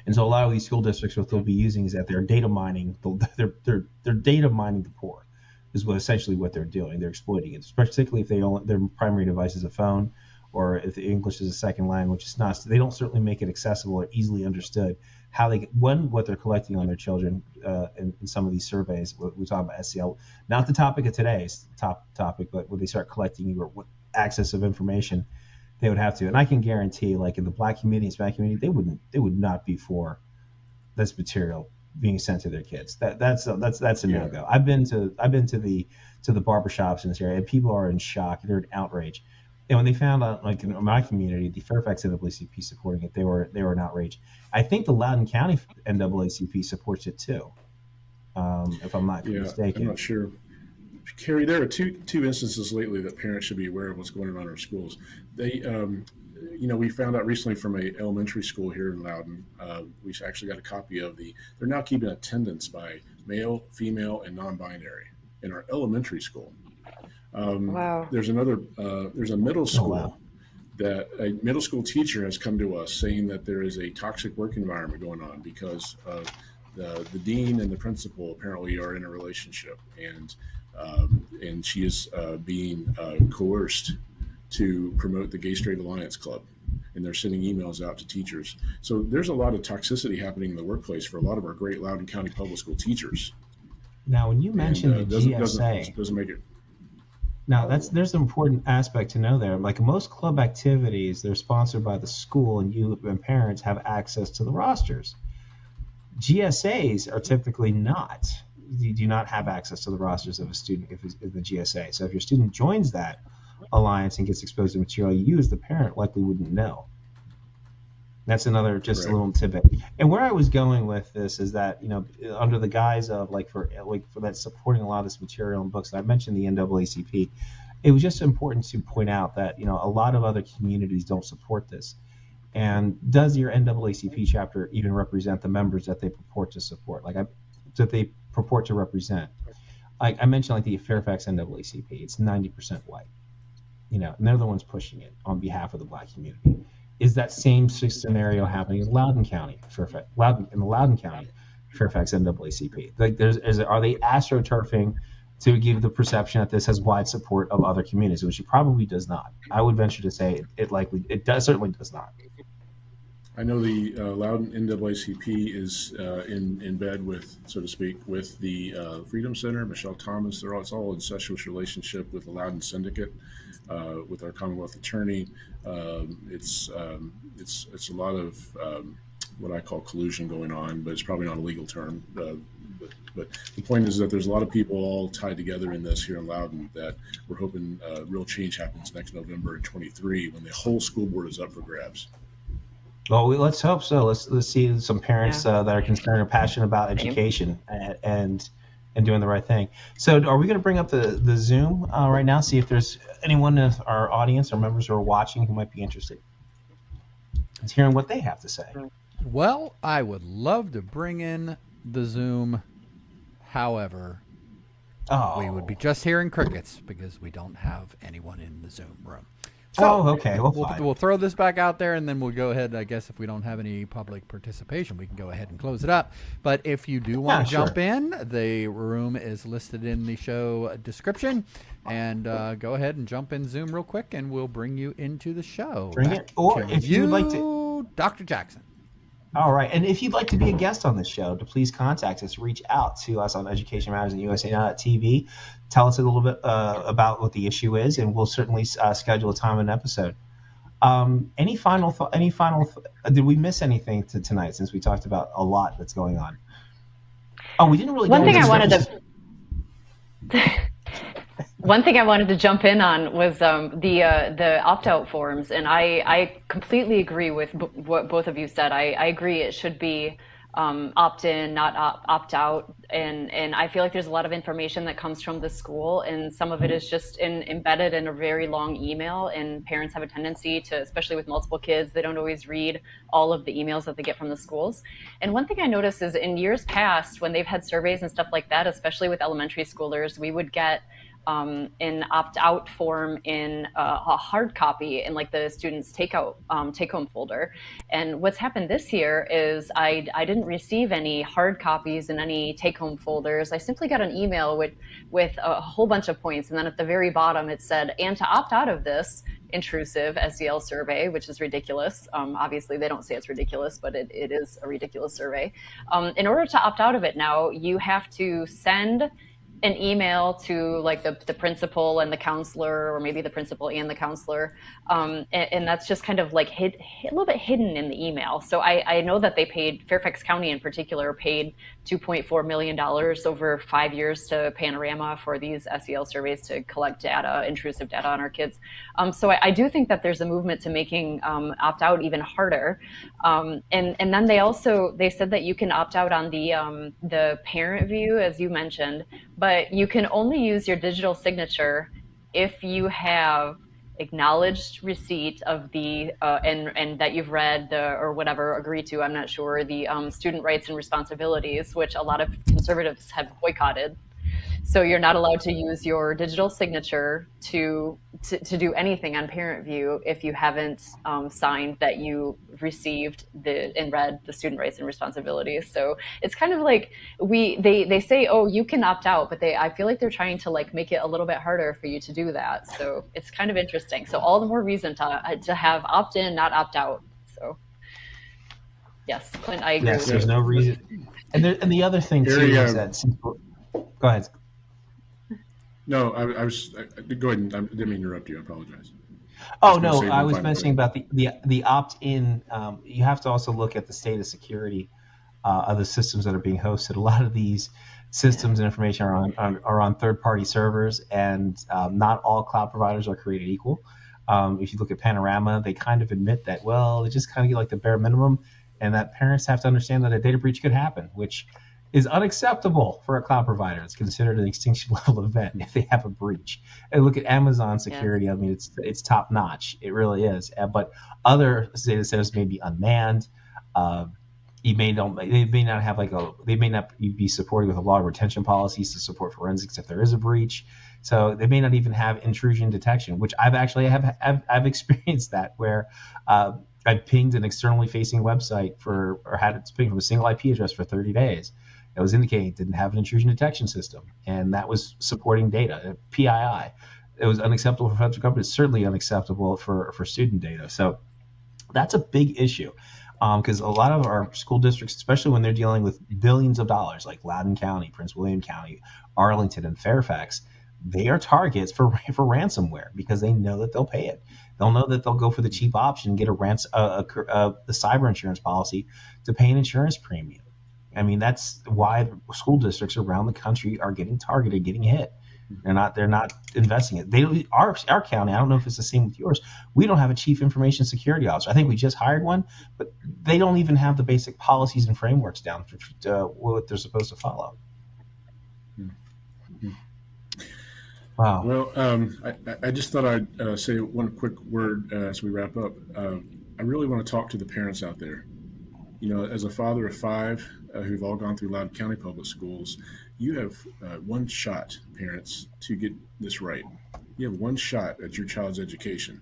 And so a lot of these school districts, what they'll be using is that they're data mining. They're data mining the poor, is essentially what they're doing. They're exploiting it, particularly if their primary device is a phone, or if the English is a second language. It's not. They don't certainly make it accessible or easily understood what they're collecting on their children. In some of these surveys, we talk about SEL, not the topic of today's topic, but when they start collecting your access of information, they would have to. And I can guarantee, like in the Black community, Hispanic community, they would not be for this material being sent to their kids. That's a no-go. I've been to the barbershops in this area, and people are in shock. They're in outrage. And when they found out, like in my community, the Fairfax NAACP supporting it, they were in outrage. I think the Loudoun County NAACP supports it too, if I'm not mistaken. I'm not sure. Carrie, there are two instances lately that parents should be aware of what's going on in our schools. They, we found out recently from a elementary school here in Loudoun. We actually got a copy of they're now keeping attendance by male, female, and non-binary in our elementary school. Wow. There's a middle school that a middle school teacher has come to us saying that there is a toxic work environment going on because of the dean and the principal apparently are in a relationship, and she is being coerced to promote the Gay Straight Alliance Club, and they're sending emails out to teachers. So there's a lot of toxicity happening in the workplace for a lot of our great Loudoun County public school teachers. Now, when you mentioned the GSA, doesn't make it. Now, there's an important aspect to know there. Like most club activities, they're sponsored by the school, and you and parents have access to the rosters. GSAs are typically not. You do not have access to the rosters of a student if the GSA. So if your student joins that alliance and gets exposed to material, you as the parent likely wouldn't know. That's another a little tidbit. And where I was going with this is that, under the guise of for that supporting a lot of this material and books, and I mentioned the NAACP, it was just important to point out that, a lot of other communities don't support this. And does your NAACP chapter even represent the members that they purport to support, that they purport to represent? Like I mentioned, like the Fairfax NAACP, it's 90% white, and they're the ones pushing it on behalf of the Black community. Is that same scenario happening in Loudoun County, Fairfax NAACP? Like, are they astroturfing to give the perception that this has wide support of other communities, which it probably does not? I would venture to say it certainly does not. I know the Loudoun NAACP is in bed with, so to speak, with the Freedom Center, Michelle Thomas. It's all incestuous relationship with the Loudoun Syndicate, with our Commonwealth Attorney. It's a lot of what I call collusion going on, but it's probably not a legal term. But the point is that there's a lot of people all tied together in this here in Loudoun that we're hoping real change happens next November in 23 when the whole school board is up for grabs. Well, let's hope so. Let's see some parents that are concerned or passionate about education and doing the right thing. So are we going to bring up the Zoom right now, see if there's anyone in our audience or members who are watching who might be interested in hearing what they have to say? Well, I would love to bring in the Zoom. However, we would be just hearing crickets because we don't have anyone in the Zoom room. So okay. We'll throw this back out there, and then we'll go ahead. I guess if we don't have any public participation, we can go ahead and close it up. But if you do want to jump in, the room is listed in the show description. And go ahead and jump in Zoom real quick, and we'll bring you into the show. Bring it. Or if you would like to, Dr. Jackson. All right. And if you'd like to be a guest on this show, to please contact us. Reach out to us on Education Matters at USA.TV. Tell us a little bit about what the issue is, and we'll certainly schedule a time and episode. Any final did we miss anything tonight, since we talked about a lot that's going on? Oh, we didn't really. One thing I wanted to jump in on was the opt-out forms, and I completely agree with what both of you said. I agree it should be opt-in, not opt-out, and I feel like there's a lot of information that comes from the school, and some of it is just embedded in a very long email, and parents have a tendency to, especially with multiple kids, they don't always read all of the emails that they get from the schools. And one thing I noticed is in years past, when they've had surveys and stuff like that, especially with elementary schoolers, we would get an opt-out form in a hard copy in like the student's take-home folder. And what's happened this year is I didn't receive any hard copies in any take-home folders. I simply got an email with a whole bunch of points, and then at the very bottom it said, and to opt out of this intrusive SEL survey, which is ridiculous. Obviously they don't say it's ridiculous, but it is a ridiculous survey. In order to opt out of it now, you have to send an email to like the principal and the counselor, or maybe the principal and the counselor, and that's just kind of like a little bit hidden in the email. So I know that they paid, Fairfax County in particular paid $2.4 million over 5 years to Panorama for these SEL surveys to collect data, intrusive data on our kids. So I do think that there's a movement to making opt-out even harder. And then they said that you can opt out on the parent view, as you mentioned, but you can only use your digital signature if you have acknowledged receipt of the and that you've read or whatever, agreed to, I'm not sure, the student rights and responsibilities, which a lot of conservatives have boycotted. So you're not allowed to use your digital signature to do anything on Parent View if you haven't signed that you received and read the student rights and responsibilities. So it's kind of like they say, oh, you can opt out, but I feel like they're trying to like make it a little bit harder for you to do that. So it's kind of interesting. So all the more reason to have opt in, not opt out. So yes, Clint, I agree. Yes, there's no reason. And the other thing too is that go ahead. No, I was go ahead. I didn't mean to interrupt you. I apologize. Oh no, I was mentioning about the opt-in. You have to also look at the state of security of the systems that are being hosted. A lot of these systems and information are on third-party servers, and not all cloud providers are created equal. If you look at Panorama, they kind of admit that, well, they just kind of get like the bare minimum, and that parents have to understand that a data breach could happen, which is unacceptable for a cloud provider. It's considered an extinction level event if they have a breach. And look at Amazon security. Yeah. I mean, it's top notch. It really is. But other data centers may be unmanned. They may not be supported with a lot of retention policies to support forensics if there is a breach. So they may not even have intrusion detection, which I've I've experienced that, where I've pinged an externally facing website or had it pinged from a single IP address for 30 days. It was indicating it didn't have an intrusion detection system, and that was supporting data, PII. It was unacceptable for federal government. It's certainly unacceptable for student data. So that's a big issue, because a lot of our school districts, especially when they're dealing with billions of dollars, like Loudoun County, Prince William County, Arlington, and Fairfax, they are targets for ransomware because they know that they'll pay it. They'll know that they'll go for the cheap option and get the cyber insurance policy to pay an insurance premium. I mean, that's why school districts around the country are getting targeted, getting hit. They're not investing it. Our county, I don't know if it's the same with yours. We don't have a chief information security officer. I think we just hired one, but they don't even have the basic policies and frameworks down for what they're supposed to follow. Wow. Well, I just thought I'd say one quick word as we wrap up. I really want to talk to the parents out there. You know, as a father of 5 who've all gone through Loudoun County Public Schools, you have one shot, parents, to get this right. You have one shot at your child's education.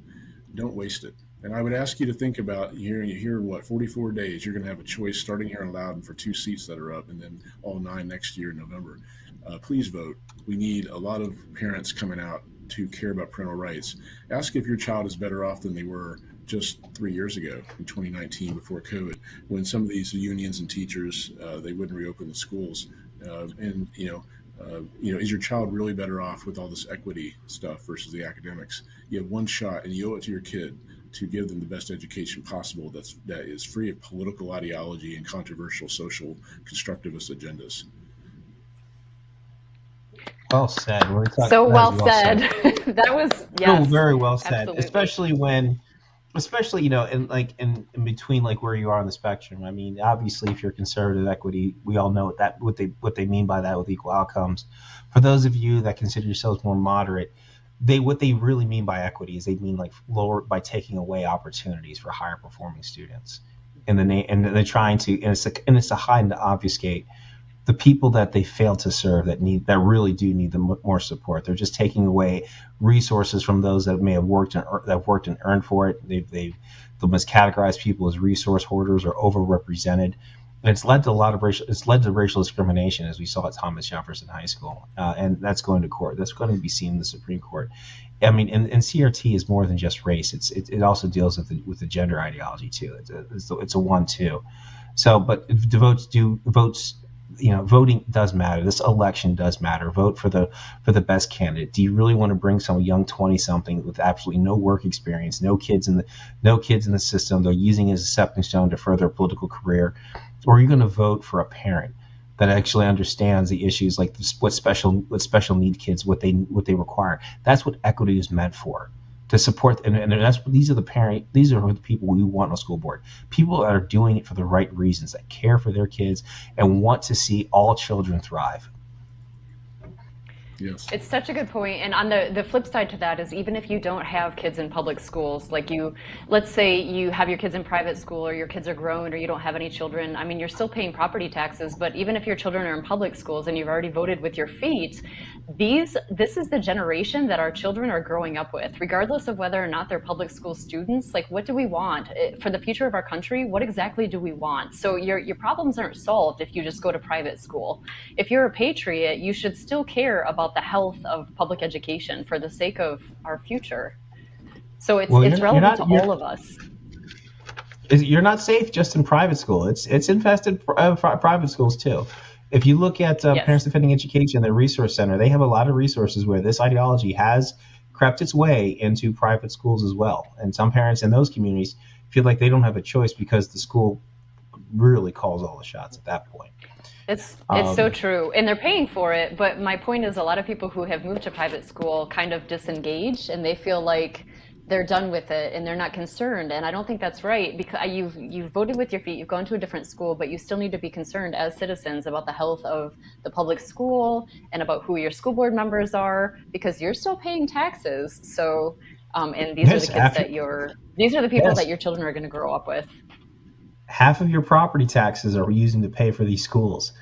Don't waste it. And I would ask you to think about here, 44 days, you're going to have a choice starting here in Loudoun for 2 seats that are up, and then all 9 next year in November. Please vote. We need a lot of parents coming out to care about parental rights. Ask if your child is better off than they were just 3 years ago in 2019 before COVID, when some of these unions and teachers, they wouldn't reopen the schools. Is your child really better off with all this equity stuff versus the academics? You have one shot, and you owe it to your kid to give them the best education possible that is free of political ideology and controversial social constructivist agendas. Well said. So well said. That was, yes. So very well said. Absolutely. Especially in between like where you are on the spectrum. I mean, obviously, if you're conservative equity, we all know what they mean by that with equal outcomes. For those of you that consider yourselves more moderate, what they really mean by equity is they mean like lower by taking away opportunities for higher performing students, and they're trying to and it's a hide to obfuscate the people that they fail to serve that really do need the more support. They're just taking away resources from those that may have worked and earned for it. They'll miscategorize people as resource hoarders or overrepresented. And it's led to racial discrimination, as we saw at Thomas Jefferson High School, and that's going to court. That's going to be seen in the Supreme Court. I mean, and CRT is more than just race. It also deals with the gender ideology too. It's a 1-2. So, but votes. Voting does matter. This election does matter. Vote for the best candidate. Do you really want to bring some young 20-something with absolutely no work experience, no kids in the system? They're using it as a stepping stone to further a political career, or are you going to vote for a parent that actually understands the issues like what special need kids what they require? That's what equity is meant for. To support, and these are the people we want on a school board. People that are doing it for the right reasons, that care for their kids and want to see all children thrive. Yes. It's such a good point. And on the flip side to that is, even if you don't have kids in public schools, like let's say you have your kids in private school, or your kids are grown, or you don't have any children, I mean, you're still paying property taxes. But even if your children are in public schools and you've already voted with your feet, this is the generation that our children are growing up with, regardless of whether or not they're public school students. Like, what do we want for the future of our country? What exactly do we want? So your problems aren't solved if you just go to private school. If you're a patriot, you should still care about the health of public education for the sake of our future. So it's relevant to all of us. You're not safe just in private school. It's infested private schools too. If you look at Parents Defending Education, their resource center, they have a lot of resources where this ideology has crept its way into private schools as well. And some parents in those communities feel like they don't have a choice because the school really calls all the shots at that point. It's so true, and they're paying for it. But my point is, a lot of people who have moved to private school kind of disengage, and they feel like they're done with it, and they're not concerned. And I don't think that's right, because you've voted with your feet, you've gone to a different school, but you still need to be concerned as citizens about the health of the public school and about who your school board members are, because you're still paying taxes. So, and these are the kids these are the people that your children are going to grow up with. Half of your property taxes are using to pay for these schools.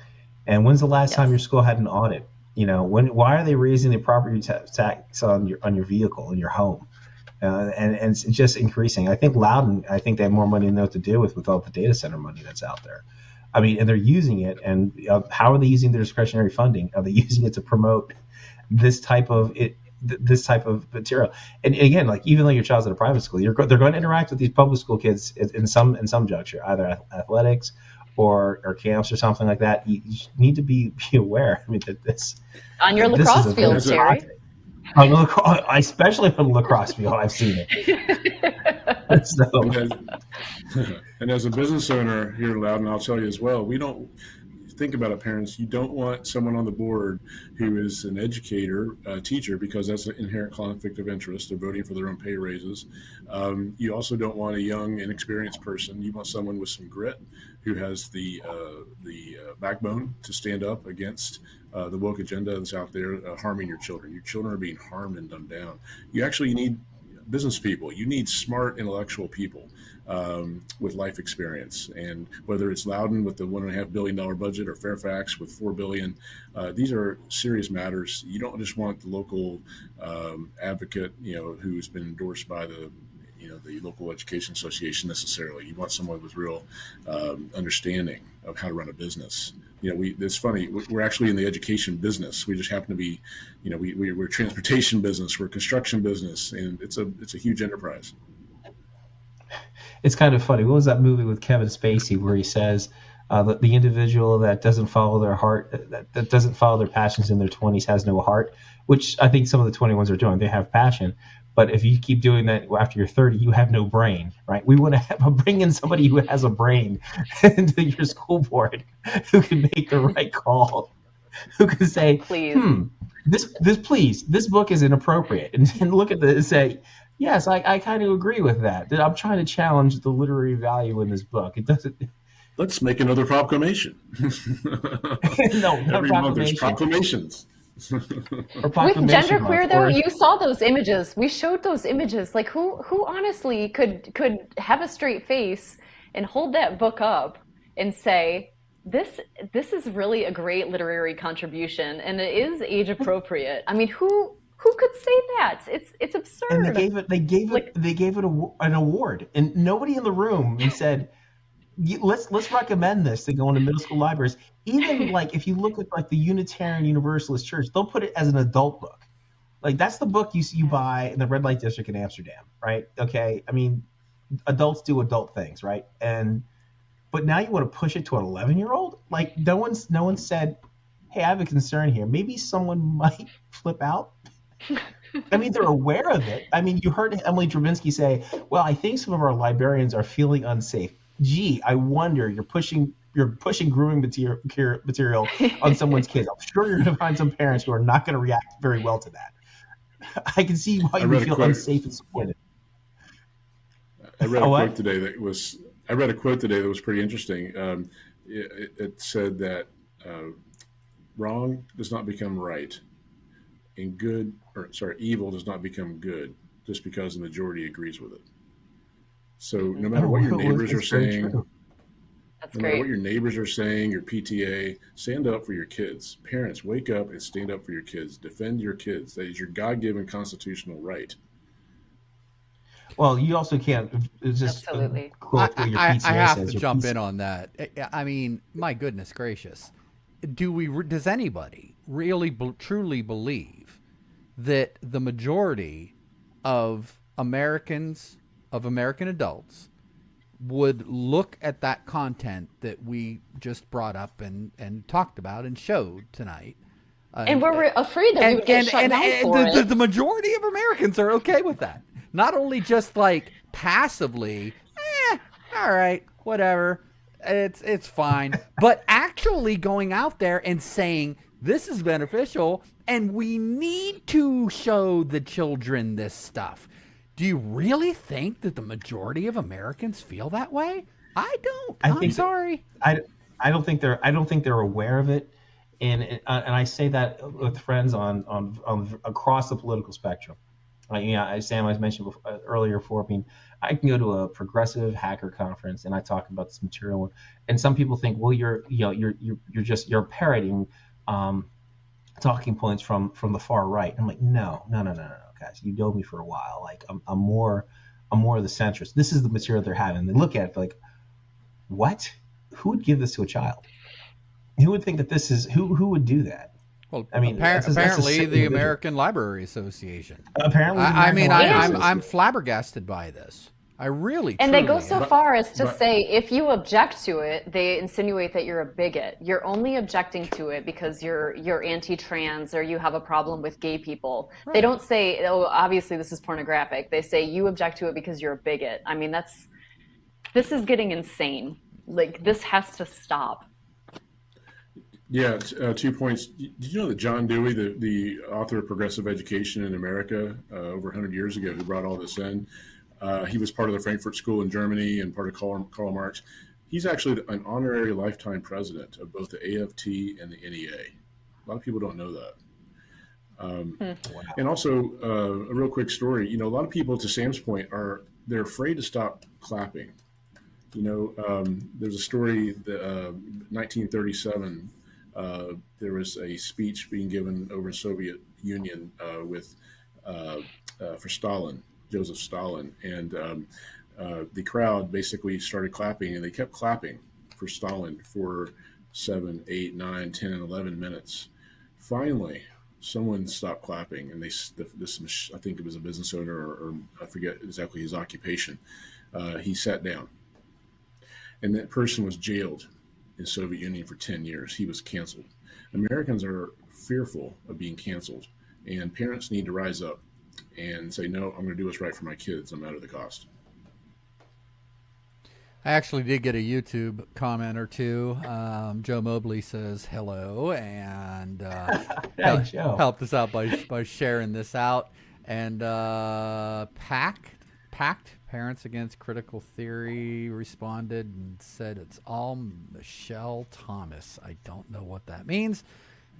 And when's the last time your school had an audit? Why are they raising the property tax on your vehicle in your home? And it's just increasing. I think Loudoun, they have more money than they know what to do with all the data center money that's out there. I mean, and they're using it. And how are they using their discretionary funding? Are they using it to promote this type of material? And again, like, even though your child's at a private school, they're going to interact with these public school kids in some juncture, either athletics or camps or something like that. You need to be aware. I mean, that this on your lacrosse field, Terry. Especially for the lacrosse field, I've seen it. And as a business owner here in Loudoun, I'll tell you as well, think about it, parents, you don't want someone on the board who is an educator, teacher, because that's an inherent conflict of interest. They're voting for their own pay raises. You also don't want a young, inexperienced person. You want someone with some grit, who has the backbone to stand up against the woke agenda that's out there harming your children. Your children are being harmed and dumbed down. You actually need business people. You need smart, intellectual people with life experience. And whether it's Loudon with the $1.5 billion budget or Fairfax with $4 billion, these are serious matters. You don't just want the local advocate, who's been endorsed by the local education association necessarily. You want someone with real understanding of how to run a business. It's funny. We're actually in the education business. We just happen to be, we're transportation business, we're construction business, and it's a huge enterprise. It's kind of funny. What was that movie with Kevin Spacey where he says that the individual that doesn't follow their heart, that doesn't follow their passions in their 20s has no heart, which I think some of the 21s are doing. They have passion. But if you keep doing that after you're 30, you have no brain, right? We want to bring in somebody who has a brain into your school board, who can make the right call, who can say, please. This book is inappropriate, and look at this and say, yes, I kind of agree with that. That I'm trying to challenge the literary value in this book. It doesn't. Let's make another proclamation. No, not every month there's proclamations. With genderqueer though, you saw those images. We showed those images. Like who honestly could have a straight face and hold that book up and say, this is really a great literary contribution and it is age appropriate. I mean, who could say that? It's absurd. And they gave it an award, and nobody in the room said, let's recommend this to go into middle school libraries. Even like if you look at like the Unitarian Universalist Church, they'll put it as an adult book. Like that's the book you buy in the red light district in Amsterdam, right? Okay, I mean, adults do adult things, right? But now you want to push it to an 11-year-old? Like no one said, hey, I have a concern here. Maybe someone might flip out. I mean, they're aware of it. I mean, you heard Emily Drabinski say, well, I think some of our librarians are feeling unsafe. Gee, I wonder, you're pushing grooming material on someone's kids. I'm sure you're going to find some parents who are not going to react very well to that. I can see why you would feel unsafe and supported. I read a quote today that was pretty interesting. It said that wrong does not become right, and evil does not become good just because the majority agrees with it. So no matter what your neighbors are saying, that's no great. matter what your neighbors are saying, your PTA, stand up for your kids. Parents, wake up and stand up for your kids. Defend your kids. That is your God-given constitutional right. Well, you also can't just absolutely. Quote what your PTA I have says. to jump in on that. I mean, my goodness gracious. Does anybody really truly believe that the majority of American adults would look at that content that we just brought up and talked about and showed tonight? And we're afraid that we would get shut down for it. The majority of Americans are okay with that. Not only just like passively, all right, whatever, it's fine, but actually going out there and saying this is beneficial and we need to show the children this stuff. Do you really think that the majority of Americans feel that way? I don't. I'm sorry. I don't think they're aware of it, and I say that with friends on across the political spectrum. Sam, I mentioned earlier before. I mean, I can go to a progressive hacker conference and I talk about this material, and some people think, well, you're parroting talking points from the far right. I'm like, no, guys, you know me for a while. Like I'm more of the centrist. This is the material they're having. They look at it like, what? Who would give this to a child? Who would think that this is who would do that? Well, I mean, apparently the American Library Association. Apparently, I'm flabbergasted by this. I really. And they go so far as to say, if you object to it, they insinuate that you're a bigot. You're only objecting to it because you're anti-trans or you have a problem with gay people. Right. They don't say, oh, obviously this is pornographic. They say you object to it because you're a bigot. I mean, this is getting insane. Like, this has to stop. Yeah, 2 points. Did you know that John Dewey, the author of Progressive Education in America, over 100 years ago, who brought all this in, he was part of the Frankfurt School in Germany and part of Karl Marx. He's actually an honorary lifetime president of both the AFT and the NEA. A lot of people don't know that. And also, a real quick story. You know, a lot of people, to Sam's point, they're afraid to stop clapping. You know, there's a story that 1937. There was a speech being given over in Soviet Union for Stalin, Joseph Stalin, and the crowd basically started clapping, and they kept clapping for Stalin for 7, 8, 9, 10, and 11 minutes. Finally, someone stopped clapping, and I think it was a business owner, or I forget exactly his occupation. He sat down, and that person was jailed in Soviet Union for 10 years. He was canceled. Americans are fearful of being canceled, and parents need to rise up and say, no, I'm going to do what's right for my kids, no matter the cost. I actually did get a YouTube comment or two. Joe Mobley says hello and helped us out by sharing this out. And Pact Parents Against Critical Theory responded and said it's all Michelle Thomas. I don't know what that means.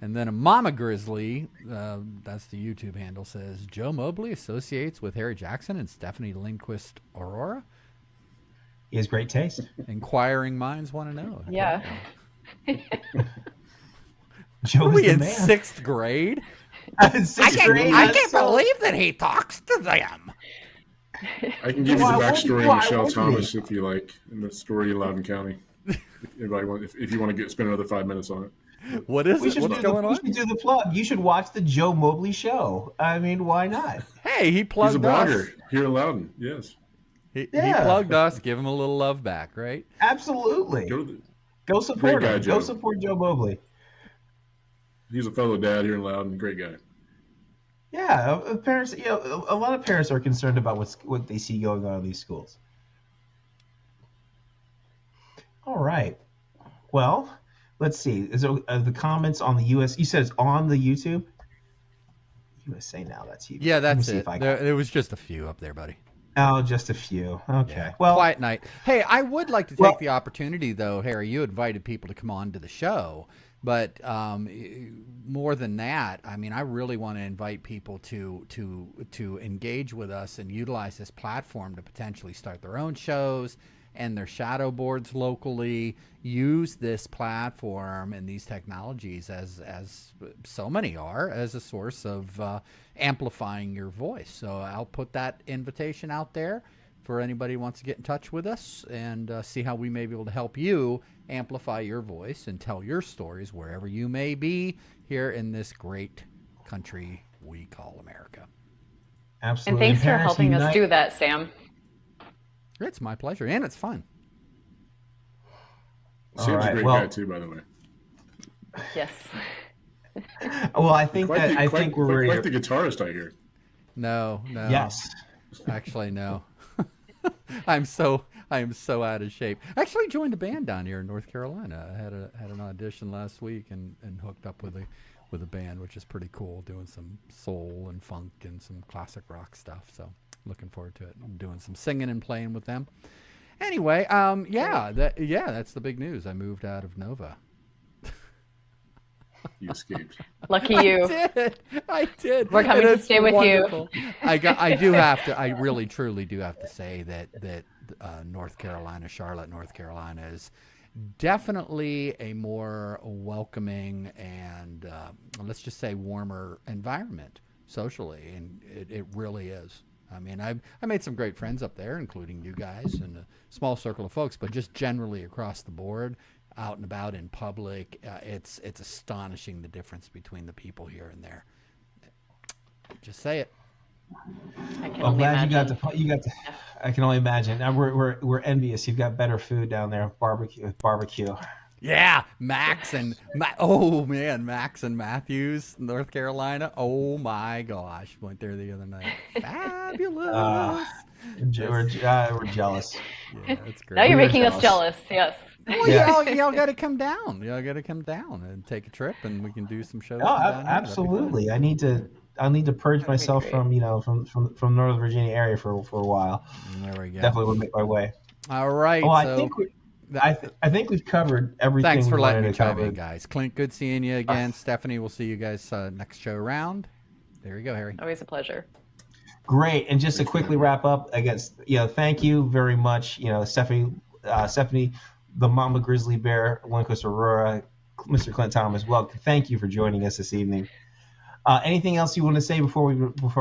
And then a Mama Grizzly, that's the YouTube handle, says Joe Mobley associates with Harry Jackson and Stephanie Lundquist-Arora. He has great taste. Inquiring minds want to know. Yeah. Are we in sixth grade? I can't believe that he talks to them. I can give you the backstory of Michelle Thomas if you like, in the story in Loudoun County. If you want to spend another 5 minutes on it. What is it? What's going on? We should do the plug. You should watch the Joe Mobley Show. I mean, why not? Hey, he plugged us. He's a blogger here in Loudoun. Yes. He plugged us. Give him a little love back, right? Absolutely. Go support him. Go support Joe Mobley. He's a fellow dad here in Loudoun. Great guy. Yeah, parents. You know, a lot of parents are concerned about what they see going on in these schools. All right. Well, let's see. Is there the comments on the US? You said it's on the YouTube. USA Now. That's you. Yeah, that's it. There was just a few up there, buddy. Oh, just a few. Okay. Yeah. Well, quiet night. Hey, I would like to take the opportunity, though, Harry. You invited people to come on to the show, but more than that, I mean, I really want to invite people to engage with us and utilize this platform to potentially start their own shows and their shadow boards locally. Use this platform and these technologies as so many are as a source of amplifying your voice. So I'll put that invitation out there for anybody who wants to get in touch with us and see how we may be able to help you amplify your voice and tell your stories wherever you may be here in this great country we call America. Absolutely. And thanks for helping us do that, Sam. It's my pleasure, and it's fun. Sam's a great guy too, by the way. Yes. Well, I think we're quite the guitarist, I hear. No. Yes. Actually, no. I am so out of shape. I actually joined a band down here in North Carolina. I had an audition last week and hooked up with a band, which is pretty cool, doing some soul and funk and some classic rock stuff. So looking forward to it. I'm doing some singing and playing with them. Anyway, that's the big news. I moved out of Nova. You escaped. Lucky you. I did. We're coming to stay with you. I really truly do have to say that North Carolina, Charlotte, North Carolina is definitely a more welcoming and let's just say warmer environment socially, and it really is. I mean, I made some great friends up there, including you guys and a small circle of folks, but just generally across the board, out and about in public, it's astonishing the difference between the people here and there. Just say it. I'm glad you got to. I can only imagine. Now we're envious. You've got better food down there. Barbecue. Yeah, Max and Matthews, North Carolina. Oh my gosh, went there the other night. Fabulous. We're jealous. Yeah, that's great. Now you're making us jealous. Yes. Well, Yeah. y'all got to come down. Y'all got to come down and take a trip, and we can do some shows. Oh, from down there. That'd be fun. absolutely. I need to purge That'd be myself great. from Northern Virginia area for a while. There we go. Definitely will make my way. All right. Well, so I think we've covered everything. thanks for we letting wanted me to chime cover. in, guys. Clint, good seeing you again. Stephanie, we'll see you guys next show around. There you go, Harry. Always a pleasure. Great. And just to quickly wrap up, I guess, thank you very much, Stephanie, the Mama Grizzly Bear, Lundquist-Arora, Mr. Clint Thomas. Well, thank you for joining us this evening. Anything else you want to say before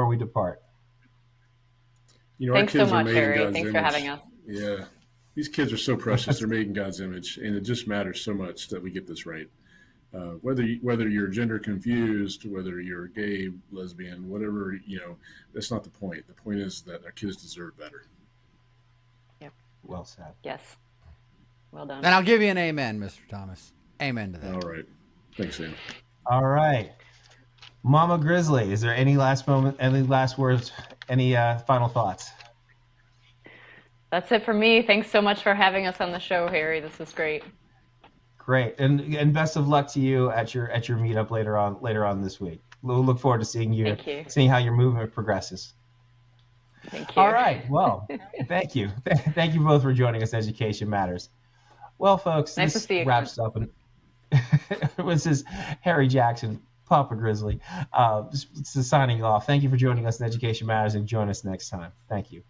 we depart? Our Thanks so kids are much, made in Harry. God's Thanks image. for having us. Yeah. These kids are so precious. They're made in God's image, and it just matters so much that we get this right. Whether you're gender confused, whether you're gay, lesbian, whatever, that's not the point. The point is that our kids deserve better. Yep. Well said. Yes. Well done. And I'll give you an amen, Mr. Thomas. Amen to that. All right. Thanks, Sam. All right. Mama Grizzly, is there any last words, any final thoughts? That's it for me. Thanks so much for having us on the show, Harry. This was great. Great, and best of luck to you at your meetup later on this week. We'll look forward to seeing Thank you. seeing how your movement progresses. Thank you. All right, well, thank you both for joining us. Education Matters. Well, folks, Nice this to see you wraps up, and this is Harry Jackson, Papa Grizzly, just signing off. Thank you for joining us in Education Matters, and join us next time. Thank you.